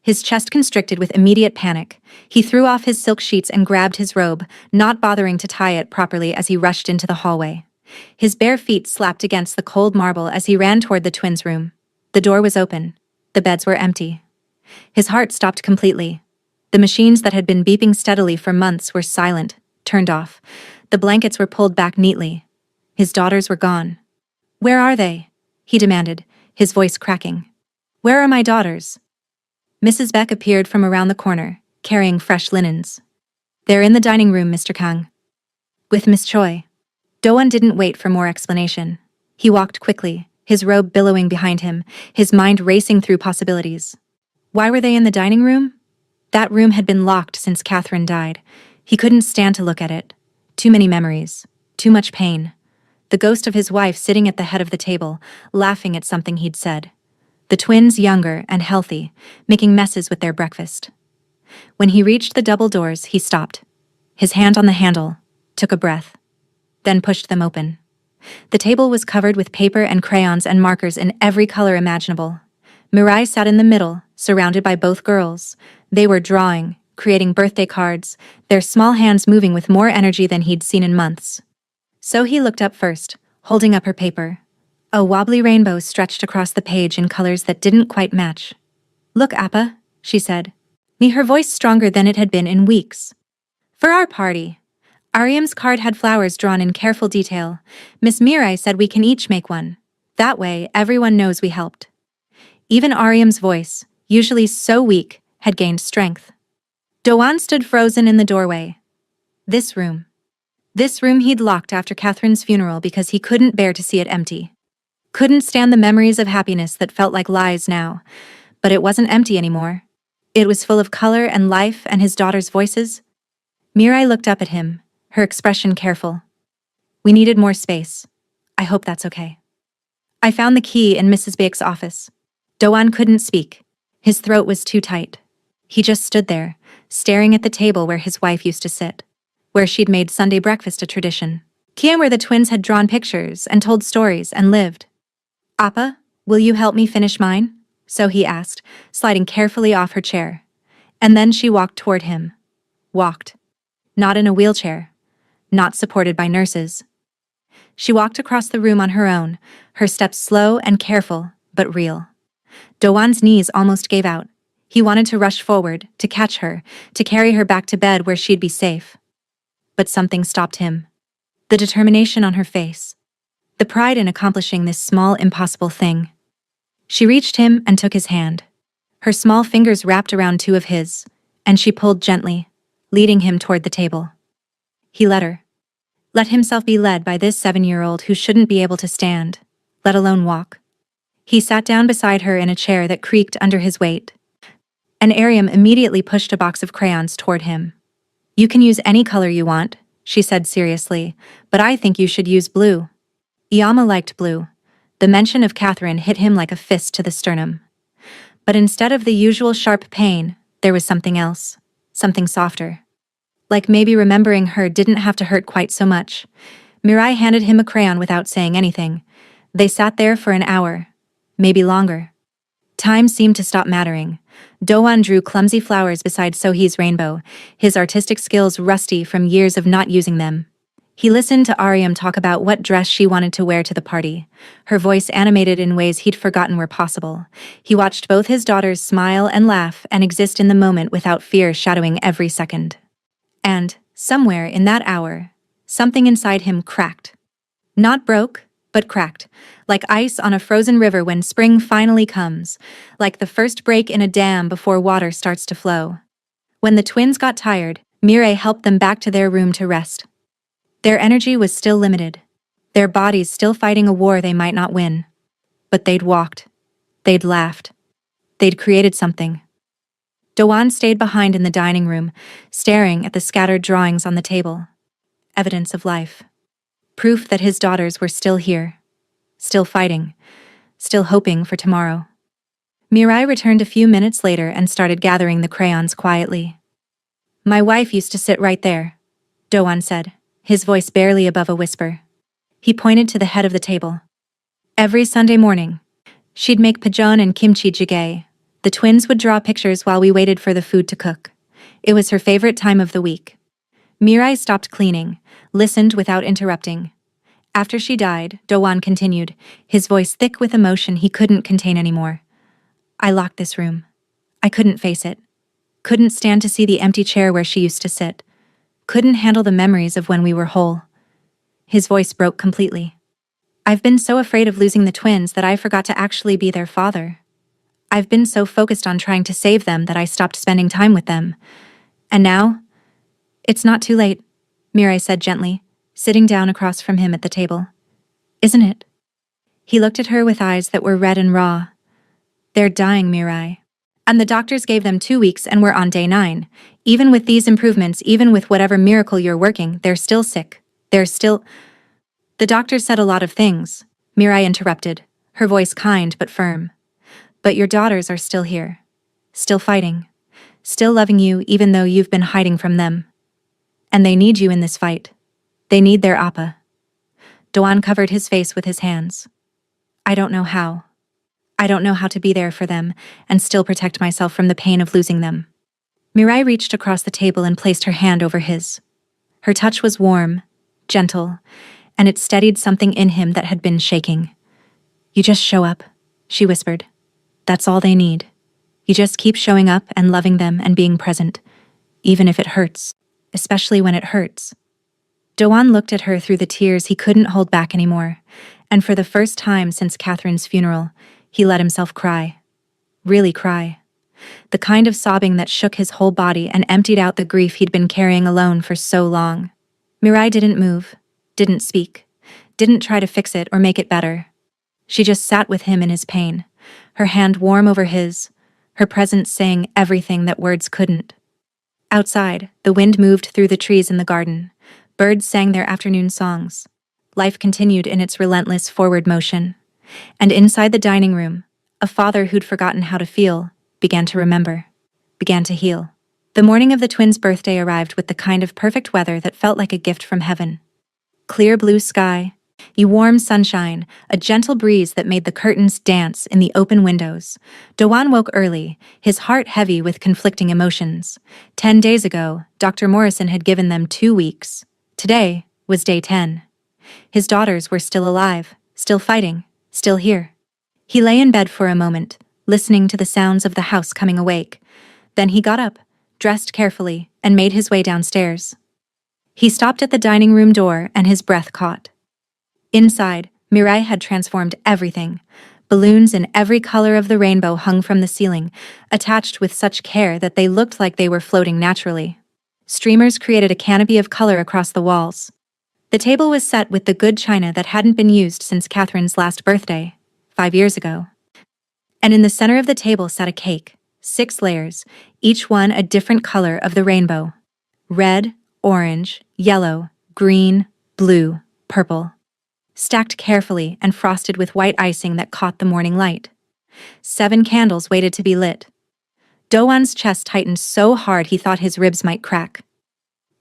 A: His chest constricted with immediate panic. He threw off his silk sheets and grabbed his robe, not bothering to tie it properly as he rushed into the hallway. His bare feet slapped against the cold marble as he ran toward the twins' room. The door was open. The beds were empty. His heart stopped completely. The machines that had been beeping steadily for months were silent, turned off. The blankets were pulled back neatly. His daughters were gone. "Where are they?" he demanded, his voice cracking. "Where are my daughters?" Mrs. Beck appeared from around the corner, carrying fresh linens. "They're in the dining room, Mr. Kang." With Miss Choi. Doan didn't wait for more explanation. He walked quickly, his robe billowing behind him, his mind racing through possibilities. Why were they in the dining room? That room had been locked since Catherine died. He couldn't stand to look at it. Too many memories. Too much pain. The ghost of his wife sitting at the head of the table, laughing at something he'd said. The twins younger and healthy, making messes with their breakfast. When he reached the double doors, he stopped. His hand on the handle, took a breath, then pushed them open. The table was covered with paper and crayons and markers in every color imaginable. Mirai sat in the middle, surrounded by both girls. They were drawing, creating birthday cards, their small hands moving with more energy than he'd seen in months. So he looked up first, holding up her paper. A wobbly rainbow stretched across the page in colors that didn't quite match. "Look, Appa," she said, her voice stronger than it had been in weeks. "For our party." Ariam's card had flowers drawn in careful detail. Miss Mirai said we can each make one. That way, everyone knows we helped. Even Ariam's voice, usually so weak, had gained strength. Doan stood frozen in the doorway. This room. This room he'd locked after Catherine's funeral because he couldn't bear to see it empty. Couldn't stand the memories of happiness that felt like lies now. But it wasn't empty anymore. It was full of color and life and his daughter's voices. Mirai looked up at him, her expression careful. "We needed more space. I hope that's okay." "I found the key in Mrs. Baek's office." Doan couldn't speak. His throat was too tight. He just stood there, staring at the table where his wife used to sit, where she'd made Sunday breakfast a tradition. Kian, where the twins had drawn pictures and told stories and lived. "Appa, will you help me finish mine?" So he asked, sliding carefully off her chair. And then she walked toward him. Walked. Not in a wheelchair. Not supported by nurses. She walked across the room on her own, her steps slow and careful, but real. Doan's knees almost gave out. He wanted to rush forward, to catch her, to carry her back to bed where she'd be safe. But something stopped him. The determination on her face. The pride in accomplishing this small, impossible thing. She reached him and took his hand. Her small fingers wrapped around two of his, and she pulled gently, leading him toward the table. He let her. Let himself be led by this 7-year-old who shouldn't be able to stand, let alone walk. He sat down beside her in a chair that creaked under his weight. And Ariam immediately pushed a box of crayons toward him. "You can use any color you want," she said seriously, "but I think you should use blue." Iyama liked blue. The mention of Catherine hit him like a fist to the sternum. But instead of the usual sharp pain, there was something else. Something softer. Like maybe remembering her didn't have to hurt quite so much. Mirai handed him a crayon without saying anything. They sat there for an hour. Maybe longer. Time seemed to stop mattering. Doan drew clumsy flowers beside Sohee's rainbow, his artistic skills rusty from years of not using them. He listened to Ariam talk about what dress she wanted to wear to the party, her voice animated in ways he'd forgotten were possible. He watched both his daughters smile and laugh and exist in the moment without fear shadowing every second. And, somewhere in that hour, something inside him cracked. Not broke, but cracked, like ice on a frozen river when spring finally comes, like the first break in a dam before water starts to flow. When the twins got tired, Mirai helped them back to their room to rest. Their energy was still limited, their bodies still fighting a war they might not win. But they'd walked. They'd laughed. They'd created something. Doan stayed behind in the dining room, staring at the scattered drawings on the table. Evidence of life. Proof that his daughters were still here. Still fighting. Still hoping for tomorrow. Mirai returned a few minutes later and started gathering the crayons quietly. My wife used to sit right there, Doan said, his voice barely above a whisper. He pointed to the head of the table. Every Sunday morning, she'd make pajeon and kimchi jjigae. The twins would draw pictures while we waited for the food to cook. It was her favorite time of the week. Mirai stopped cleaning, listened without interrupting. After she died, Doan continued, his voice thick with emotion he couldn't contain anymore. I locked this room. I couldn't face it. Couldn't stand to see the empty chair where she used to sit. Couldn't handle the memories of when we were whole. His voice broke completely. I've been so afraid of losing the twins that I forgot to actually be their father. I've been so focused on trying to save them that I stopped spending time with them. And now? It's not too late, Mirai said gently, sitting down across from him at the table. Isn't it? He looked at her with eyes that were red and raw. They're dying, Mirai. And the doctors gave them 2 weeks and we're on day 9. Even with these improvements, even with whatever miracle you're working, they're still sick. They're still... The doctors said a lot of things, Mirai interrupted, her voice kind but firm. But your daughters are still here. Still fighting. Still loving you even though you've been hiding from them. And they need you in this fight. They need their appa. Doan covered his face with his hands. I don't know how. I don't know how to be there for them and still protect myself from the pain of losing them. Mirai reached across the table and placed her hand over his. Her touch was warm, gentle, and it steadied something in him that had been shaking. You just show up, she whispered. That's all they need. You just keep showing up and loving them and being present, even if it hurts, especially when it hurts. Doan looked at her through the tears he couldn't hold back anymore, and for the first time since Catherine's funeral, he let himself cry. Really cry. The kind of sobbing that shook his whole body and emptied out the grief he'd been carrying alone for so long. Mirai didn't move, didn't speak, didn't try to fix it or make it better. She just sat with him in his pain, her hand warm over his, her presence saying everything that words couldn't. Outside, the wind moved through the trees in the garden. Birds sang their afternoon songs. Life continued in its relentless forward motion. And inside the dining room, a father who'd forgotten how to feel began to remember, began to heal. The morning of the twins' birthday arrived with the kind of perfect weather that felt like a gift from heaven. Clear blue sky, warm sunshine, a gentle breeze that made the curtains dance in the open windows. Doan woke early, his heart heavy with conflicting emotions. 10 days ago, Dr. Morrison had given them 2 weeks. Today was day 10. His daughters were still alive, still fighting, still here. He lay in bed for a moment, listening to the sounds of the house coming awake. Then he got up, dressed carefully, and made his way downstairs. He stopped at the dining room door and his breath caught. Inside, Mirai had transformed everything. Balloons in every color of the rainbow hung from the ceiling, attached with such care that they looked like they were floating naturally. Streamers created a canopy of color across the walls. The table was set with the good china that hadn't been used since Catherine's last birthday, 5 years ago. And in the center of the table sat a cake, 6 layers, each one a different color of the rainbow. Red, orange, yellow, green, blue, purple. Stacked carefully and frosted with white icing that caught the morning light. 7 candles waited to be lit. Doan's chest tightened so hard he thought his ribs might crack.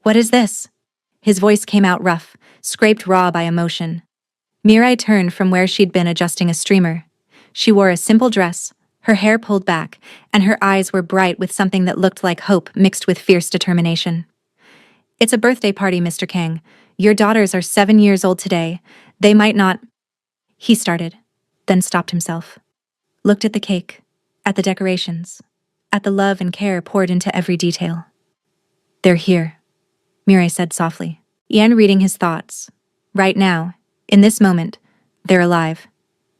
A: What is this? His voice came out rough, scraped raw by emotion. Mirai turned from where she'd been adjusting a streamer. She wore a simple dress, her hair pulled back, and her eyes were bright with something that looked like hope mixed with fierce determination. It's a birthday party, Mr. Kang. Your daughters are 7 years old today. They might not... He started, then stopped himself. Looked at the cake, at the decorations, at the love and care poured into every detail. They're here, Mirai said softly. Ian reading his thoughts. Right now, in this moment, they're alive.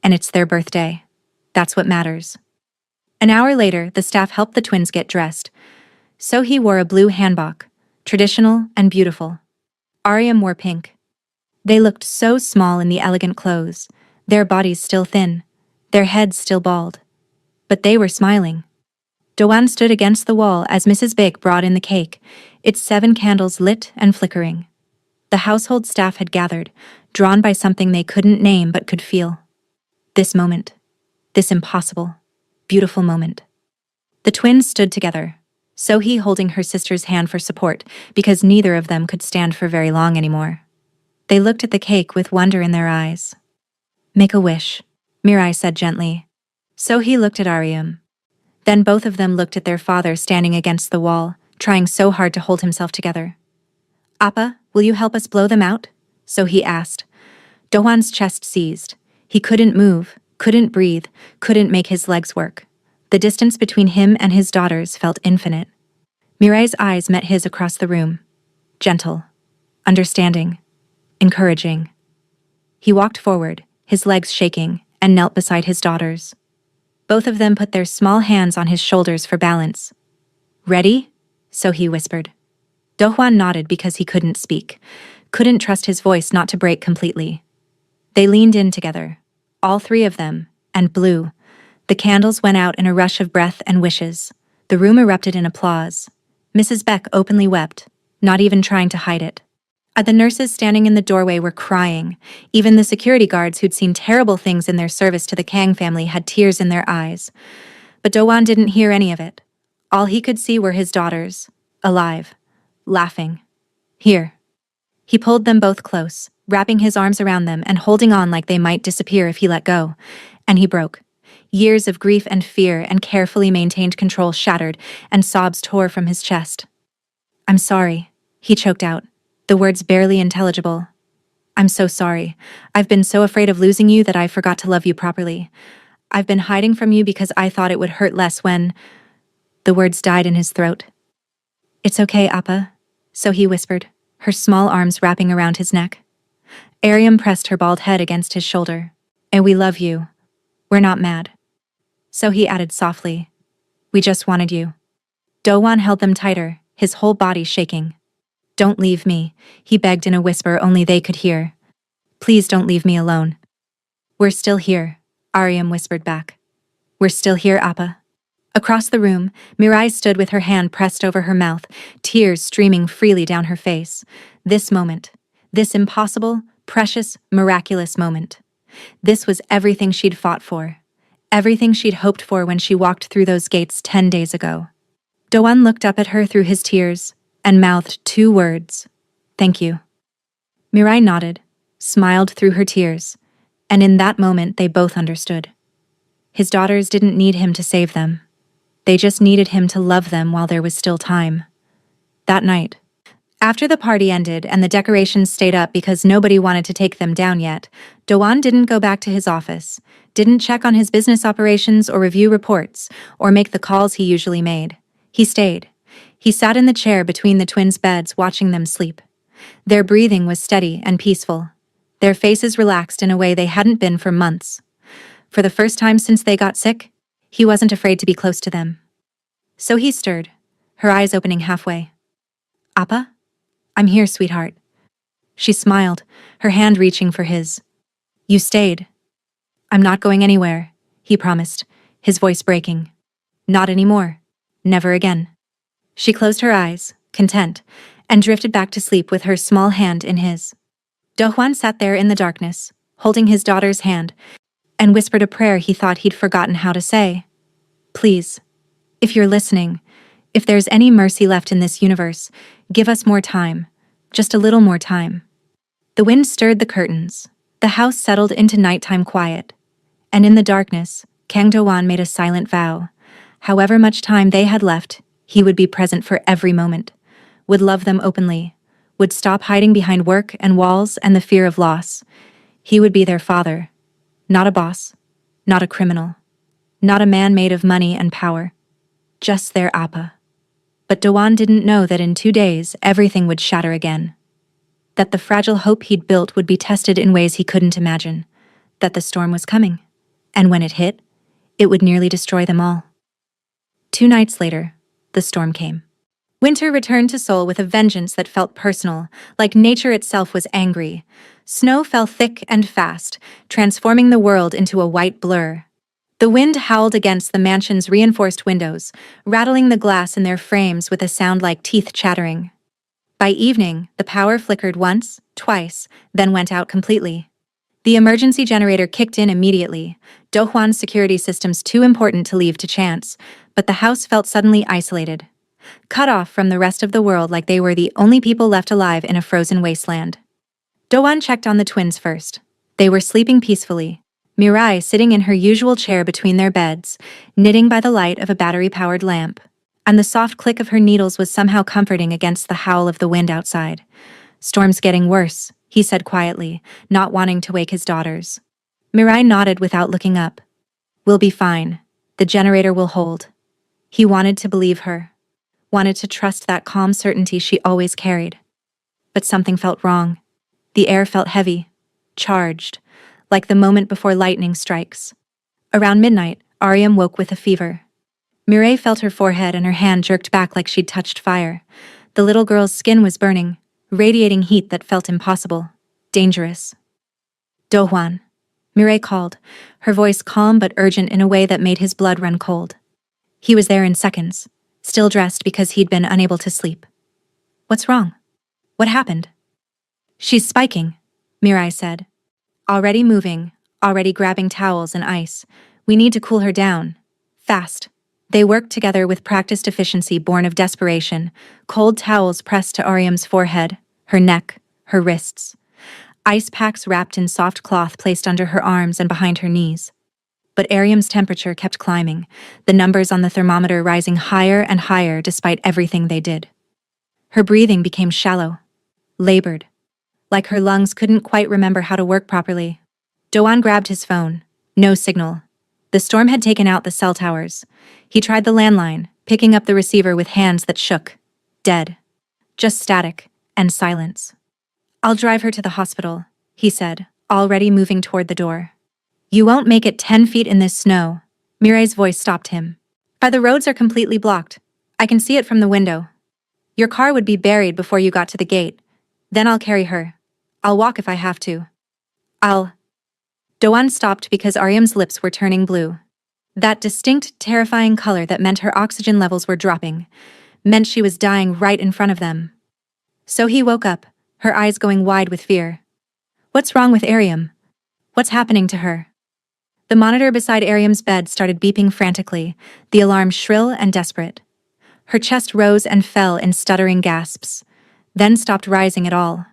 A: And it's their birthday. That's what matters. An hour later, the staff helped the twins get dressed. So he wore a blue hanbok, traditional and beautiful. Aryam wore pink. They looked so small in the elegant clothes, their bodies still thin, their heads still bald. But they were smiling. Doan stood against the wall as Mrs. Big brought in the cake, its 7 candles lit and flickering. The household staff had gathered, drawn by something they couldn't name but could feel. This moment. This impossible, beautiful moment. The twins stood together, Sohee holding her sister's hand for support because neither of them could stand for very long anymore. They looked at the cake with wonder in their eyes. Make a wish, Mirai said gently. Sohee looked at Aryam. Then both of them looked at their father standing against the wall, trying so hard to hold himself together. Appa, will you help us blow them out? Sohee asked. Dohwan's chest seized. He couldn't move, couldn't breathe, couldn't make his legs work. The distance between him and his daughters felt infinite. Mirai's eyes met his across the room. Gentle, understanding, encouraging. He walked forward, his legs shaking, and knelt beside his daughters. Both of them put their small hands on his shoulders for balance. Ready? Sohee whispered. Dohwan nodded because he couldn't speak, couldn't trust his voice not to break completely. They leaned in together, all three of them, and blew. The candles went out in a rush of breath and wishes. The room erupted in applause. Mrs. Beck openly wept, not even trying to hide it. The nurses standing in the doorway were crying. Even the security guards who'd seen terrible things in their service to the Kang family had tears in their eyes. But Dohwan didn't hear any of it. All he could see were his daughters, alive, laughing. Here. He pulled them both close, wrapping his arms around them and holding on like they might disappear if he let go. And he broke. Years of grief and fear and carefully maintained control shattered, and sobs tore from his chest. I'm sorry, he choked out, the words barely intelligible. I'm so sorry. I've been so afraid of losing you that I forgot to love you properly. I've been hiding from you because I thought it would hurt less when... The words died in his throat. It's okay, Appa, Sohee whispered, her small arms wrapping around his neck. Aryam pressed her bald head against his shoulder. And we love you. We're not mad. Sohee added softly. We just wanted you. Dohwan held them tighter, his whole body shaking. Don't leave me, he begged in a whisper only they could hear. Please don't leave me alone. We're still here, Aryam whispered back. We're still here, Appa. Across the room, Mirai stood with her hand pressed over her mouth, tears streaming freely down her face. This moment, this impossible, precious, miraculous moment. This was everything she'd fought for. Everything she'd hoped for when she walked through those gates 10 days ago. Dohwan looked up at her through his tears and mouthed 2 words. Thank you. Mirai nodded, smiled through her tears, and in that moment they both understood. His daughters didn't need him to save them. They just needed him to love them while there was still time. That night, after the party ended and the decorations stayed up because nobody wanted to take them down yet, Dohwan didn't go back to his office, didn't check on his business operations or review reports, or make the calls he usually made. He stayed. He sat in the chair between the twins' beds watching them sleep. Their breathing was steady and peaceful. Their faces relaxed in a way they hadn't been for months. For the first time since they got sick, he wasn't afraid to be close to them. So he stirred, her eyes opening halfway. Appa? I'm here, sweetheart. She smiled, her hand reaching for his. You stayed. I'm not going anywhere, he promised, his voice breaking. Not anymore. Never again. She closed her eyes, content, and drifted back to sleep with her small hand in his. Dohwan sat there in the darkness, holding his daughter's hand, and whispered a prayer he thought he'd forgotten how to say. Please, if you're listening, if there's any mercy left in this universe, give us more time, just a little more time. The wind stirred the curtains. The house settled into nighttime quiet. And in the darkness, Kang Do-wan made a silent vow. However much time they had left, he would be present for every moment, would love them openly, would stop hiding behind work and walls and the fear of loss. He would be their father, not a boss, not a criminal, not a man made of money and power, just their Appa. But Do-wan didn't know that in 2 days everything would shatter again. That the fragile hope he'd built would be tested in ways he couldn't imagine. That the storm was coming. And when it hit, it would nearly destroy them all. 2 nights later, the storm came. Winter returned to Seoul with a vengeance that felt personal, like nature itself was angry. Snow fell thick and fast, transforming the world into a white blur. The wind howled against the mansion's reinforced windows, rattling the glass in their frames with a sound like teeth chattering. By evening, the power flickered once, twice, then went out completely. The emergency generator kicked in immediately, Do-hwan's security systems too important to leave to chance, but the house felt suddenly isolated. cut off from the rest of the world like they were the only people left alive in a frozen wasteland. Doan checked on the twins first. They were sleeping peacefully. Mirai sitting in her usual chair between their beds, knitting by the light of a battery-powered lamp. And the soft click of her needles was somehow comforting against the howl of the wind outside. "Storm's getting worse," he said quietly, not wanting to wake his daughters. Mirai nodded without looking up. "We'll be fine. The generator will hold." He wanted to believe her. Wanted to trust that calm certainty she always carried. But something felt wrong. The air felt heavy, charged, like the moment before lightning strikes. Around midnight, Ariam woke with a fever. Mirai felt her forehead and her hand jerked back like she'd touched fire. The little girl's skin was burning, radiating heat that felt impossible, dangerous. "Dohwan," Mirai called, her voice calm but urgent in a way that made his blood run cold. He was there in seconds, still dressed because he'd been unable to sleep. "What's wrong? What happened?" "She's spiking," Mirai said. "Already moving, already grabbing towels and ice. We need to cool her down. Fast." They worked together with practiced efficiency born of desperation, cold towels pressed to Ariam's forehead, her neck, her wrists. Ice packs wrapped in soft cloth placed under her arms and behind her knees. But Ariam's temperature kept climbing, the numbers on the thermometer rising higher and higher despite everything they did. Her breathing became shallow, labored, like her lungs couldn't quite remember how to work properly. Doan grabbed his phone. No signal. The storm had taken out the cell towers. He tried the landline, picking up the receiver with hands that shook. Dead. Just static and silence. "I'll drive her to the hospital," he said, already moving toward the door. "You won't make it 10 feet in this snow." Mirai's voice stopped him. The roads are completely blocked. I can see it from the window. Your car would be buried before you got to the gate. Then I'll carry her. I'll walk if I have to. Doan stopped because Ariam's lips were turning blue. That distinct, terrifying color that meant her oxygen levels were dropping, meant she was dying right in front of them. So he woke up, her eyes going wide with fear. What's wrong with Ariam? What's happening to her? The monitor beside Ariam's bed started beeping frantically, the alarm shrill and desperate. Her chest rose and fell in stuttering gasps, then stopped rising at all.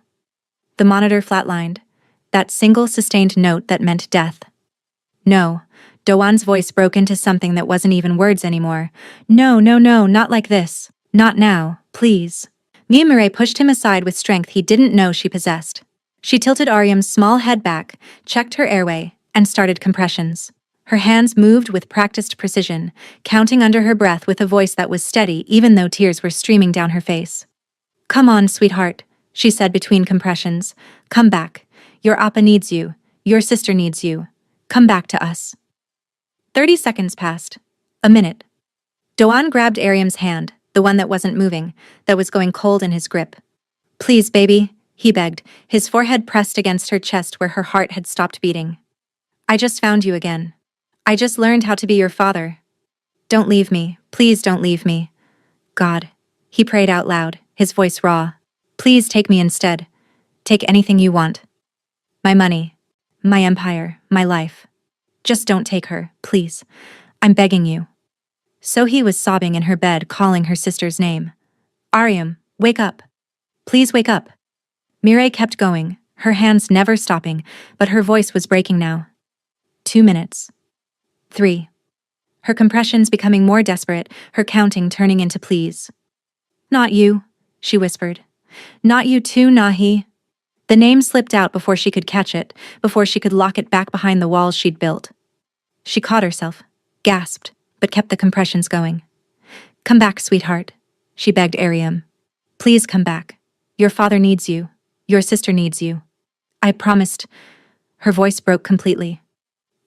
A: The monitor flatlined, that single sustained note that meant death. "No." Doan's voice broke into something that wasn't even words anymore. "No, no, no, not like this. Not now, please." Mirai pushed him aside with strength he didn't know she possessed. She tilted Ariam's small head back, checked her airway, and started compressions. Her hands moved with practiced precision, counting under her breath with a voice that was steady even though tears were streaming down her face. "Come on, sweetheart," she said between compressions. "Come back. Your appa needs you. Your sister needs you. Come back to us." 30 seconds passed. A minute. Doan grabbed Ariam's hand, the one that wasn't moving, that was going cold in his grip. "Please, baby," he begged, his forehead pressed against her chest where her heart had stopped beating. "I just found you again. I just learned how to be your father. Don't leave me. Please don't leave me. God," he prayed out loud, his voice raw. "Please take me instead. Take anything you want. My money, my empire, my life. Just don't take her, please. I'm begging you." So he was sobbing in her bed, calling her sister's name. "Ariam, wake up. Please wake up." Mirai kept going, her hands never stopping, but her voice was breaking now. 2 minutes. 3. Her compressions becoming more desperate, her counting turning into pleas. "Not you," she whispered. "Not you too, Nahi." The name slipped out before she could catch it, before she could lock it back behind the walls she'd built. She caught herself, gasped, but kept the compressions going. "Come back, sweetheart," she begged Ariam. "Please come back. Your father needs you. Your sister needs you. I promised." Her voice broke completely.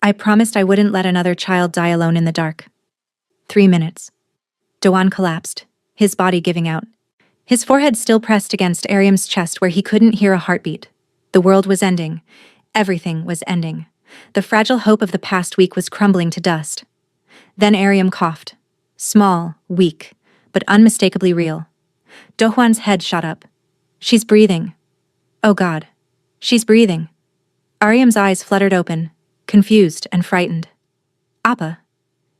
A: "I promised I wouldn't let another child die alone in the dark." 3 minutes. Doan collapsed, his body giving out. His forehead still pressed against Ariam's chest where he couldn't hear a heartbeat. The world was ending. Everything was ending. The fragile hope of the past week was crumbling to dust. Then Ariam coughed. Small, weak, but unmistakably real. Dohwan's head shot up. "She's breathing. Oh God. She's breathing." Ariam's eyes fluttered open, confused and frightened. "Appa."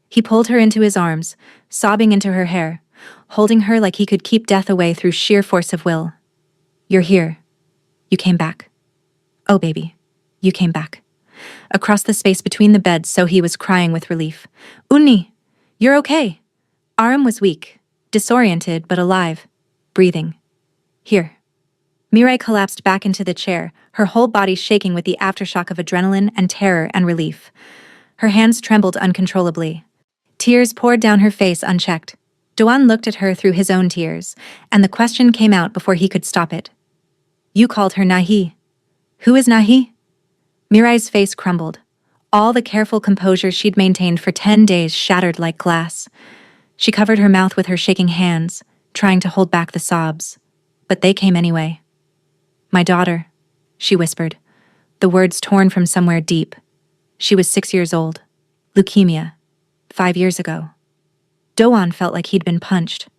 A: He pulled her into his arms, sobbing into her hair, holding her like he could keep death away through sheer force of will. "You're here. You came back. Oh, baby. You came back." Across the space between the beds, so he was crying with relief. "Unni, you're okay." Aram was weak, disoriented but alive, breathing. "Here." Mirai collapsed back into the chair, her whole body shaking with the aftershock of adrenaline and terror and relief. Her hands trembled uncontrollably. Tears poured down her face unchecked. Doan looked at her through his own tears, and the question came out before he could stop it. "You called her Nahi. Who is Nahi?" Mirai's face crumbled. All the careful composure she'd maintained for 10 days shattered like glass. She covered her mouth with her shaking hands, trying to hold back the sobs. But they came anyway. "My daughter," she whispered, the words torn from somewhere deep. She was 6 years old. Leukemia. 5 years ago. Doan felt like he'd been punched.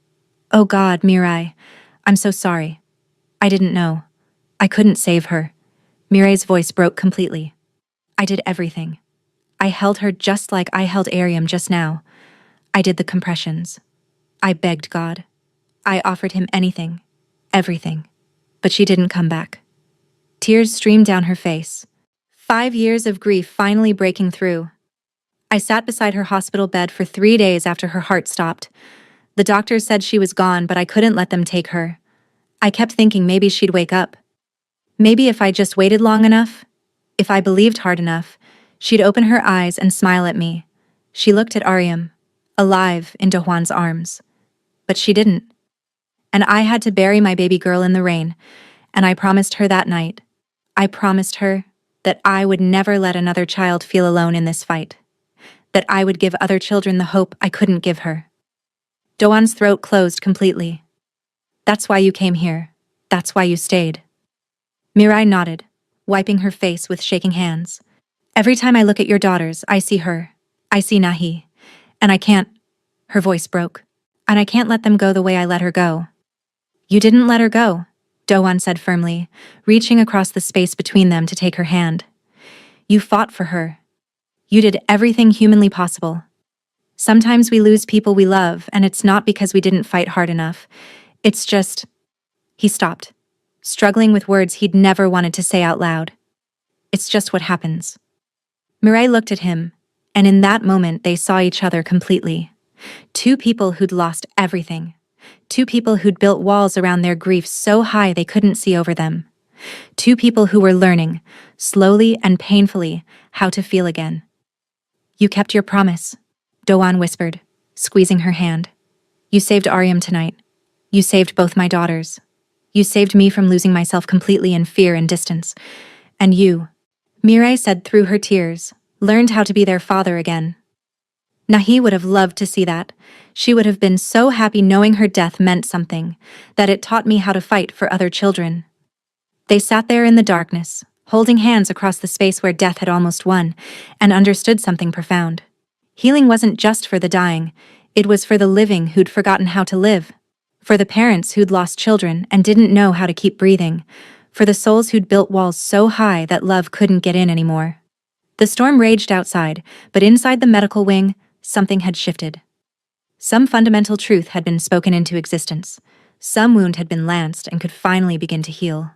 A: "Oh God, Mirai, I'm so sorry. I didn't know. I couldn't save her." Mirai's voice broke completely. "I did everything. I held her just like I held Ariam just now. I did the compressions. I begged God. I offered him anything. Everything. But she didn't come back." Tears streamed down her face. 5 years of grief finally breaking through. "I sat beside her hospital bed for 3 days after her heart stopped. The doctors said she was gone, but I couldn't let them take her. I kept thinking maybe she'd wake up. Maybe if I just waited long enough, if I believed hard enough, she'd open her eyes and smile at me." She looked at Ariam, alive in Dohwan's arms. But she didn't. And I had to bury my baby girl in the rain, and I promised her that night. I promised her that I would never let another child feel alone in this fight. That I would give other children the hope I couldn't give her. Doan's throat closed completely. "That's why you came here. That's why you stayed." Mirai nodded, wiping her face with shaking hands. "Every time I look at your daughters, I see her. I see Nahi. And I can't..." Her voice broke. "And I can't let them go the way I let her go." "You didn't let her go," Doan said firmly, reaching across the space between them to take her hand. "You fought for her. You did everything humanly possible. Sometimes we lose people we love, and it's not because we didn't fight hard enough. It's just..." He stopped, struggling with words he'd never wanted to say out loud. "It's just what happens." Mirai looked at him, and in that moment they saw each other completely. Two people who'd lost everything. Two people who'd built walls around their grief so high they couldn't see over them. Two people who were learning, slowly and painfully, how to feel again. "You kept your promise," Doan whispered, squeezing her hand. "You saved Ariam tonight. You saved both my daughters. You saved me from losing myself completely in fear and distance. And you," Mirai said through her tears, "learned how to be their father again." Nahi would have loved to see that. She would have been so happy knowing her death meant something, that it taught me how to fight for other children. They sat there in the darkness, holding hands across the space where death had almost won, and understood something profound. Healing wasn't just for the dying, it was for the living who'd forgotten how to live. For the parents who'd lost children and didn't know how to keep breathing. For the souls who'd built walls so high that love couldn't get in anymore. The storm raged outside, but inside the medical wing, something had shifted. Some fundamental truth had been spoken into existence. Some wound had been lanced and could finally begin to heal.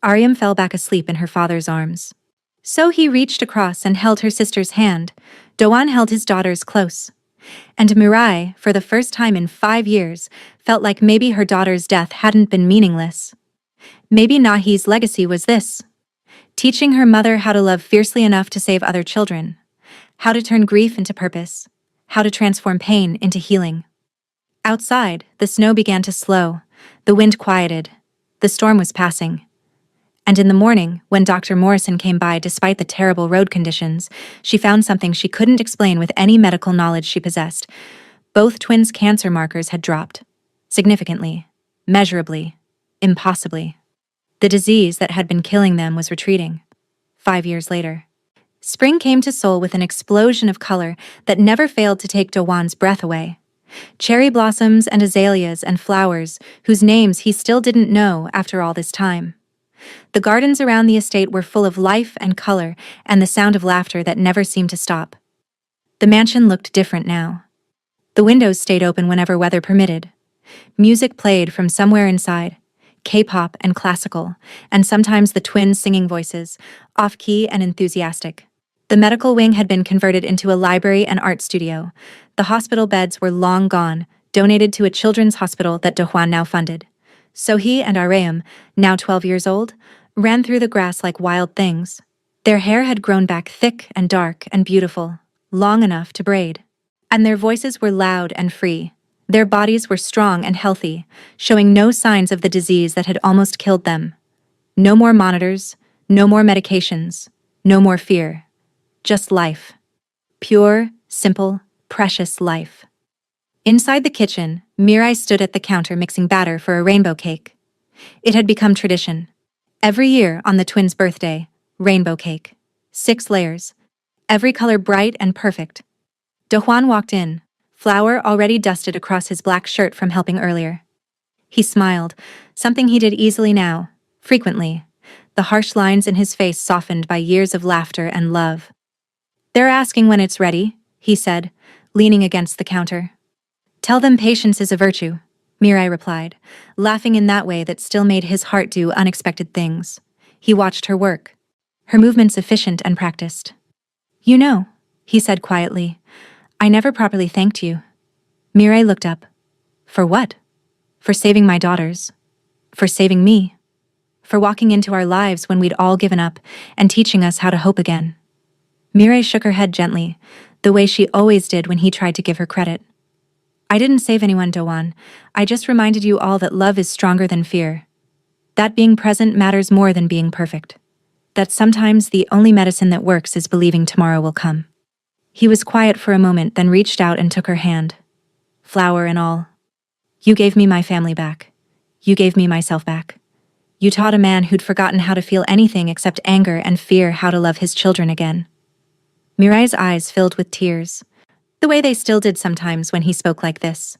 A: Ariam fell back asleep in her father's arms. So he reached across and held her sister's hand. Doan held his daughters close. And Mirai, for the first time in 5 years, felt like maybe her daughter's death hadn't been meaningless. Maybe Nahi's legacy was this: teaching her mother how to love fiercely enough to save other children. How to turn grief into purpose. How to transform pain into healing. Outside, the snow began to slow. The wind quieted. The storm was passing. And in the morning, when Dr. Morrison came by despite the terrible road conditions, she found something she couldn't explain with any medical knowledge she possessed. Both twins' cancer markers had dropped. Significantly. Measurably. Impossibly. The disease that had been killing them was retreating. 5 years later. Spring came to Seoul with an explosion of color that never failed to take Dowan's breath away. Cherry blossoms and azaleas and flowers whose names he still didn't know after all this time. The gardens around the estate were full of life and color and the sound of laughter that never seemed to stop. The mansion looked different now. The windows stayed open whenever weather permitted. Music played from somewhere inside, K-pop and classical, and sometimes the twins' singing voices, off-key and enthusiastic. The medical wing had been converted into a library and art studio. The hospital beds were long gone, donated to a children's hospital that Dohwan now funded. So he and Areum, now 12 years old, ran through the grass like wild things. Their hair had grown back thick and dark and beautiful, long enough to braid. And their voices were loud and free. Their bodies were strong and healthy, showing no signs of the disease that had almost killed them. No more monitors, no more medications, no more fear. Just life. Pure, simple, precious life. Inside the kitchen, Mirai stood at the counter mixing batter for a rainbow cake. It had become tradition. Every year on the twins' birthday, rainbow cake. 6 layers. Every color bright and perfect. Dohwan walked in, flour already dusted across his black shirt from helping earlier. He smiled, something he did easily now, frequently. The harsh lines in his face softened by years of laughter and love. "They're asking when it's ready," he said, leaning against the counter. "Tell them patience is a virtue," Mirai replied, laughing in that way that still made his heart do unexpected things. He watched her work, her movements efficient and practiced. "You know," he said quietly, "I never properly thanked you." Mirai looked up. "For what?" "For saving my daughters. For saving me. For walking into our lives when we'd all given up and teaching us how to hope again." Mirai shook her head gently, the way she always did when he tried to give her credit. "I didn't save anyone, Dowan. I just reminded you all that love is stronger than fear. That being present matters more than being perfect. That sometimes the only medicine that works is believing tomorrow will come." He was quiet for a moment, then reached out and took her hand. "Flower and all. You gave me my family back. You gave me myself back. You taught a man who'd forgotten how to feel anything except anger and fear how to love his children again." Mirai's eyes filled with tears, the way they still did sometimes when he spoke like this.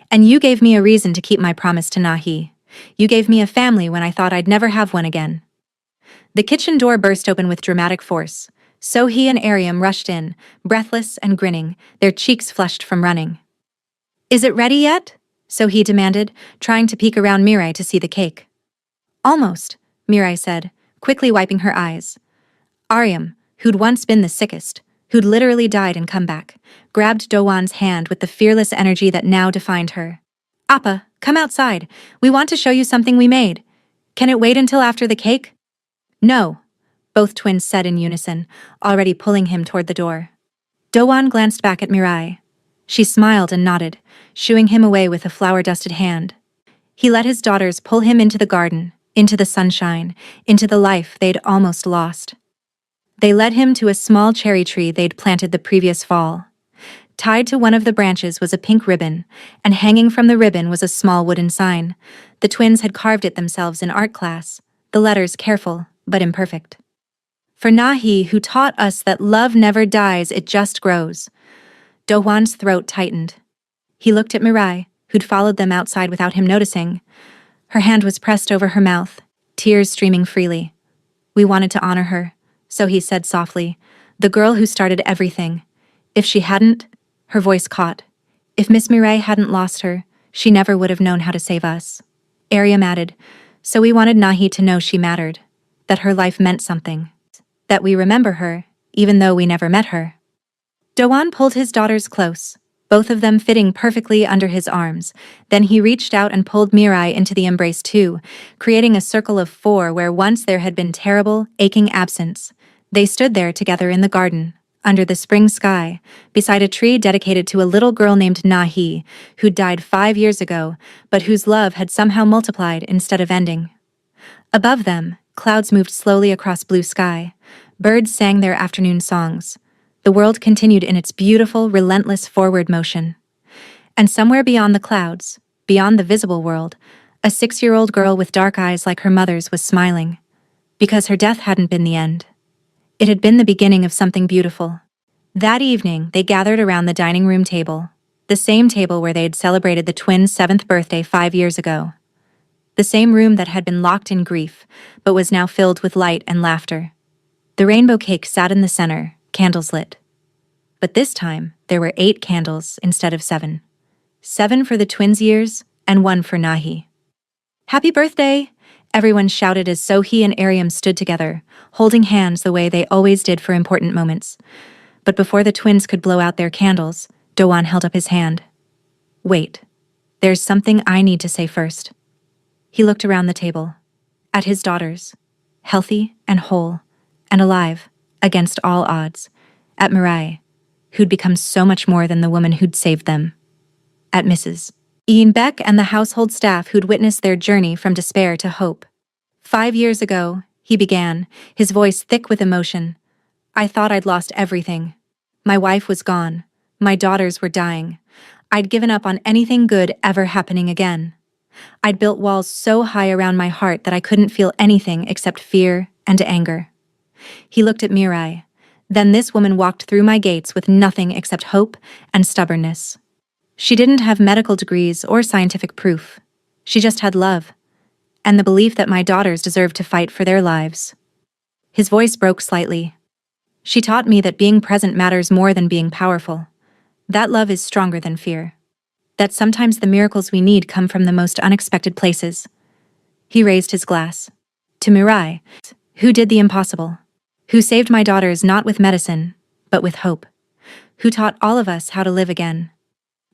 A: "And you gave me a reason to keep my promise to Nahi. You gave me a family when I thought I'd never have one again." The kitchen door burst open with dramatic force. So he and Ariam rushed in, breathless and grinning, their cheeks flushed from running. "Is it ready yet?" So he demanded, trying to peek around Mirai to see the cake. "Almost," Mirai said, quickly wiping her eyes. Ariam, who'd once been the sickest, who'd literally died and come back, grabbed Dowan's hand with the fearless energy that now defined her. "Appa, come outside. We want to show you something we made. Can it wait until after the cake?" "No," both twins said in unison, already pulling him toward the door. Dowan glanced back at Mirai. She smiled and nodded, shooing him away with a flour-dusted hand. He let his daughters pull him into the garden, into the sunshine, into the life they'd almost lost. They led him to a small cherry tree they'd planted the previous fall. Tied to one of the branches was a pink ribbon, and hanging from the ribbon was a small wooden sign. The twins had carved it themselves in art class, the letters careful but imperfect. "For Nahi, who taught us that love never dies, it just grows." Dohwan's throat tightened. He looked at Mirai, who'd followed them outside without him noticing. Her hand was pressed over her mouth, tears streaming freely. "We wanted to honor her," so he said softly, "the girl who started everything. If she hadn't," her voice caught, "if Miss Mirai hadn't lost her, she never would have known how to save us." Ariam added, "So we wanted Nahi to know she mattered, that her life meant something, that we remember her, even though we never met her." Dowan pulled his daughters close, both of them fitting perfectly under his arms. Then he reached out and pulled Mirai into the embrace too, creating a circle of 4 where once there had been terrible, aching absence. They stood there together in the garden, under the spring sky, beside a tree dedicated to a little girl named Nahi, who died 5 years ago, but whose love had somehow multiplied instead of ending. Above them, clouds moved slowly across blue sky. Birds sang their afternoon songs. The world continued in its beautiful, relentless forward motion. And somewhere beyond the clouds, beyond the visible world, a 6-year-old girl with dark eyes like her mother's was smiling. Because her death hadn't been the end. It had been the beginning of something beautiful. That evening, they gathered around the dining room table, the same table where they had celebrated the twins' 7th birthday 5 years ago. The same room that had been locked in grief, but was now filled with light and laughter. The rainbow cake sat in the center, candles lit. But this time, there were 8 candles instead of 7. 7 for the twins' years, and 1 for Nahi. "Happy birthday!" everyone shouted as Sohee and Ariam stood together, holding hands the way they always did for important moments. But before the twins could blow out their candles, Doan held up his hand. "Wait. There's something I need to say first." He looked around the table. At his daughters. Healthy and whole and alive, against all odds. At Mirai, who'd become so much more than the woman who'd saved them. At Mrs. Ian Beck and the household staff who'd witnessed their journey from despair to hope. 5 years ago, he began, his voice thick with emotion. "I thought I'd lost everything. My wife was gone. My daughters were dying. I'd given up on anything good ever happening again. I'd built walls so high around my heart that I couldn't feel anything except fear and anger." He looked at Mirai. "Then this woman walked through my gates with nothing except hope and stubbornness. She didn't have medical degrees or scientific proof. She just had love, and the belief that my daughters deserved to fight for their lives." His voice broke slightly. "She taught me that being present matters more than being powerful. That love is stronger than fear. That sometimes the miracles we need come from the most unexpected places." He raised his glass. "To Mirai, who did the impossible. Who saved my daughters not with medicine, but with hope. Who taught all of us how to live again."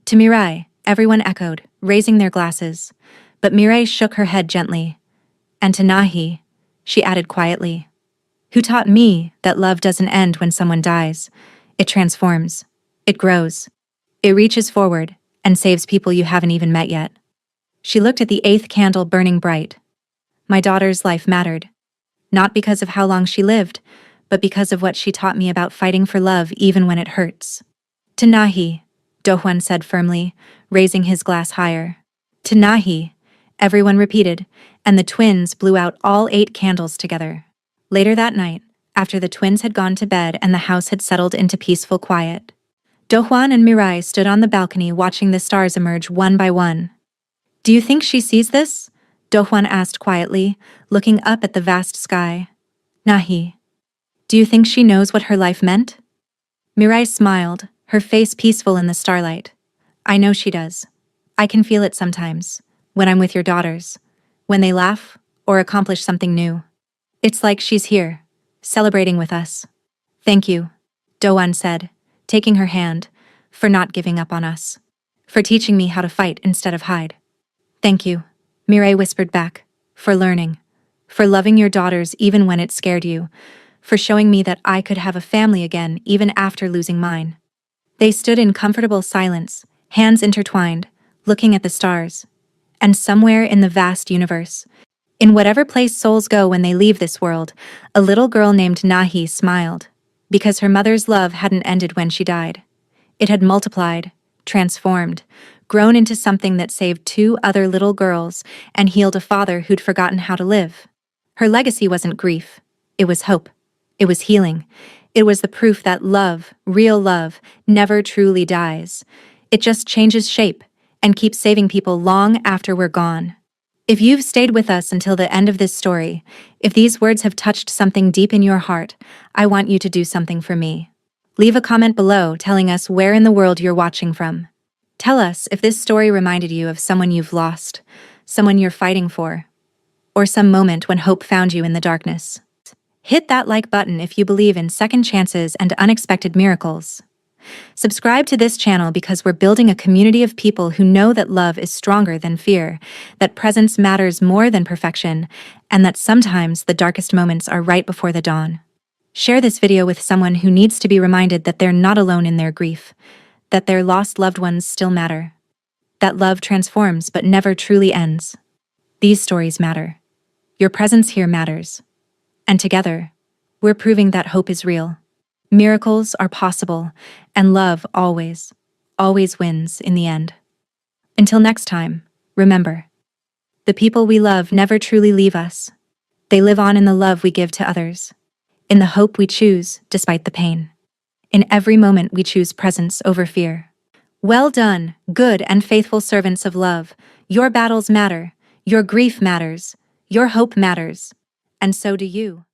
A: To Mirai, everyone echoed, raising their glasses. But Mirai shook her head gently. "And to Nahi," she added quietly. "Who taught me that love doesn't end when someone dies. It transforms. It grows. It reaches forward and saves people you haven't even met yet." She looked at the 8th candle burning bright. "My daughter's life mattered. Not because of how long she lived, but because of what she taught me about fighting for love even when it hurts." To Nahi, Dohwan said firmly, raising his glass higher. To Nahi, everyone repeated, and the twins blew out all 8 candles together. Later that night, after the twins had gone to bed and the house had settled into peaceful quiet, Dohwan and Mirai stood on the balcony watching the stars emerge one by one. "Do you think she sees this?" Dohwan asked quietly, looking up at the vast sky. "Nahi, do you think she knows what her life meant?" Mirai smiled, her face peaceful in the starlight. "I know she does. I can feel it sometimes, when I'm with your daughters, when they laugh or accomplish something new. It's like she's here, celebrating with us." "Thank you," Doan said, taking her hand, "for not giving up on us. For teaching me how to fight instead of hide." "Thank you," Mirai whispered back, "for learning. For loving your daughters even when it scared you. For showing me that I could have a family again even after losing mine." They stood in comfortable silence, hands intertwined, looking at the stars. And somewhere in the vast universe, in whatever place souls go when they leave this world, a little girl named Nahi smiled, because her mother's love hadn't ended when she died. It had multiplied, transformed, grown into something that saved 2 other little girls and healed a father who'd forgotten how to live. Her legacy wasn't grief. It was hope. It was healing. It was the proof that love, real love, never truly dies. It just changes shape and keeps saving people long after we're gone. If you've stayed with us until the end of this story, if these words have touched something deep in your heart, I want you to do something for me. Leave a comment below telling us where in the world you're watching from. Tell us if this story reminded you of someone you've lost, someone you're fighting for, or some moment when hope found you in the darkness. Hit that like button if you believe in second chances and unexpected miracles. Subscribe to this channel because we're building a community of people who know that love is stronger than fear, that presence matters more than perfection, and that sometimes the darkest moments are right before the dawn. Share this video with someone who needs to be reminded that they're not alone in their grief, that their lost loved ones still matter, that love transforms but never truly ends. These stories matter. Your presence here matters. And together, we're proving that hope is real. Miracles are possible, and love always, always wins in the end. Until next time, remember, the people we love never truly leave us. They live on in the love we give to others, in the hope we choose despite the pain. In every moment we choose presence over fear. Well done, good and faithful servants of love. Your battles matter, your grief matters, your hope matters, and so do you.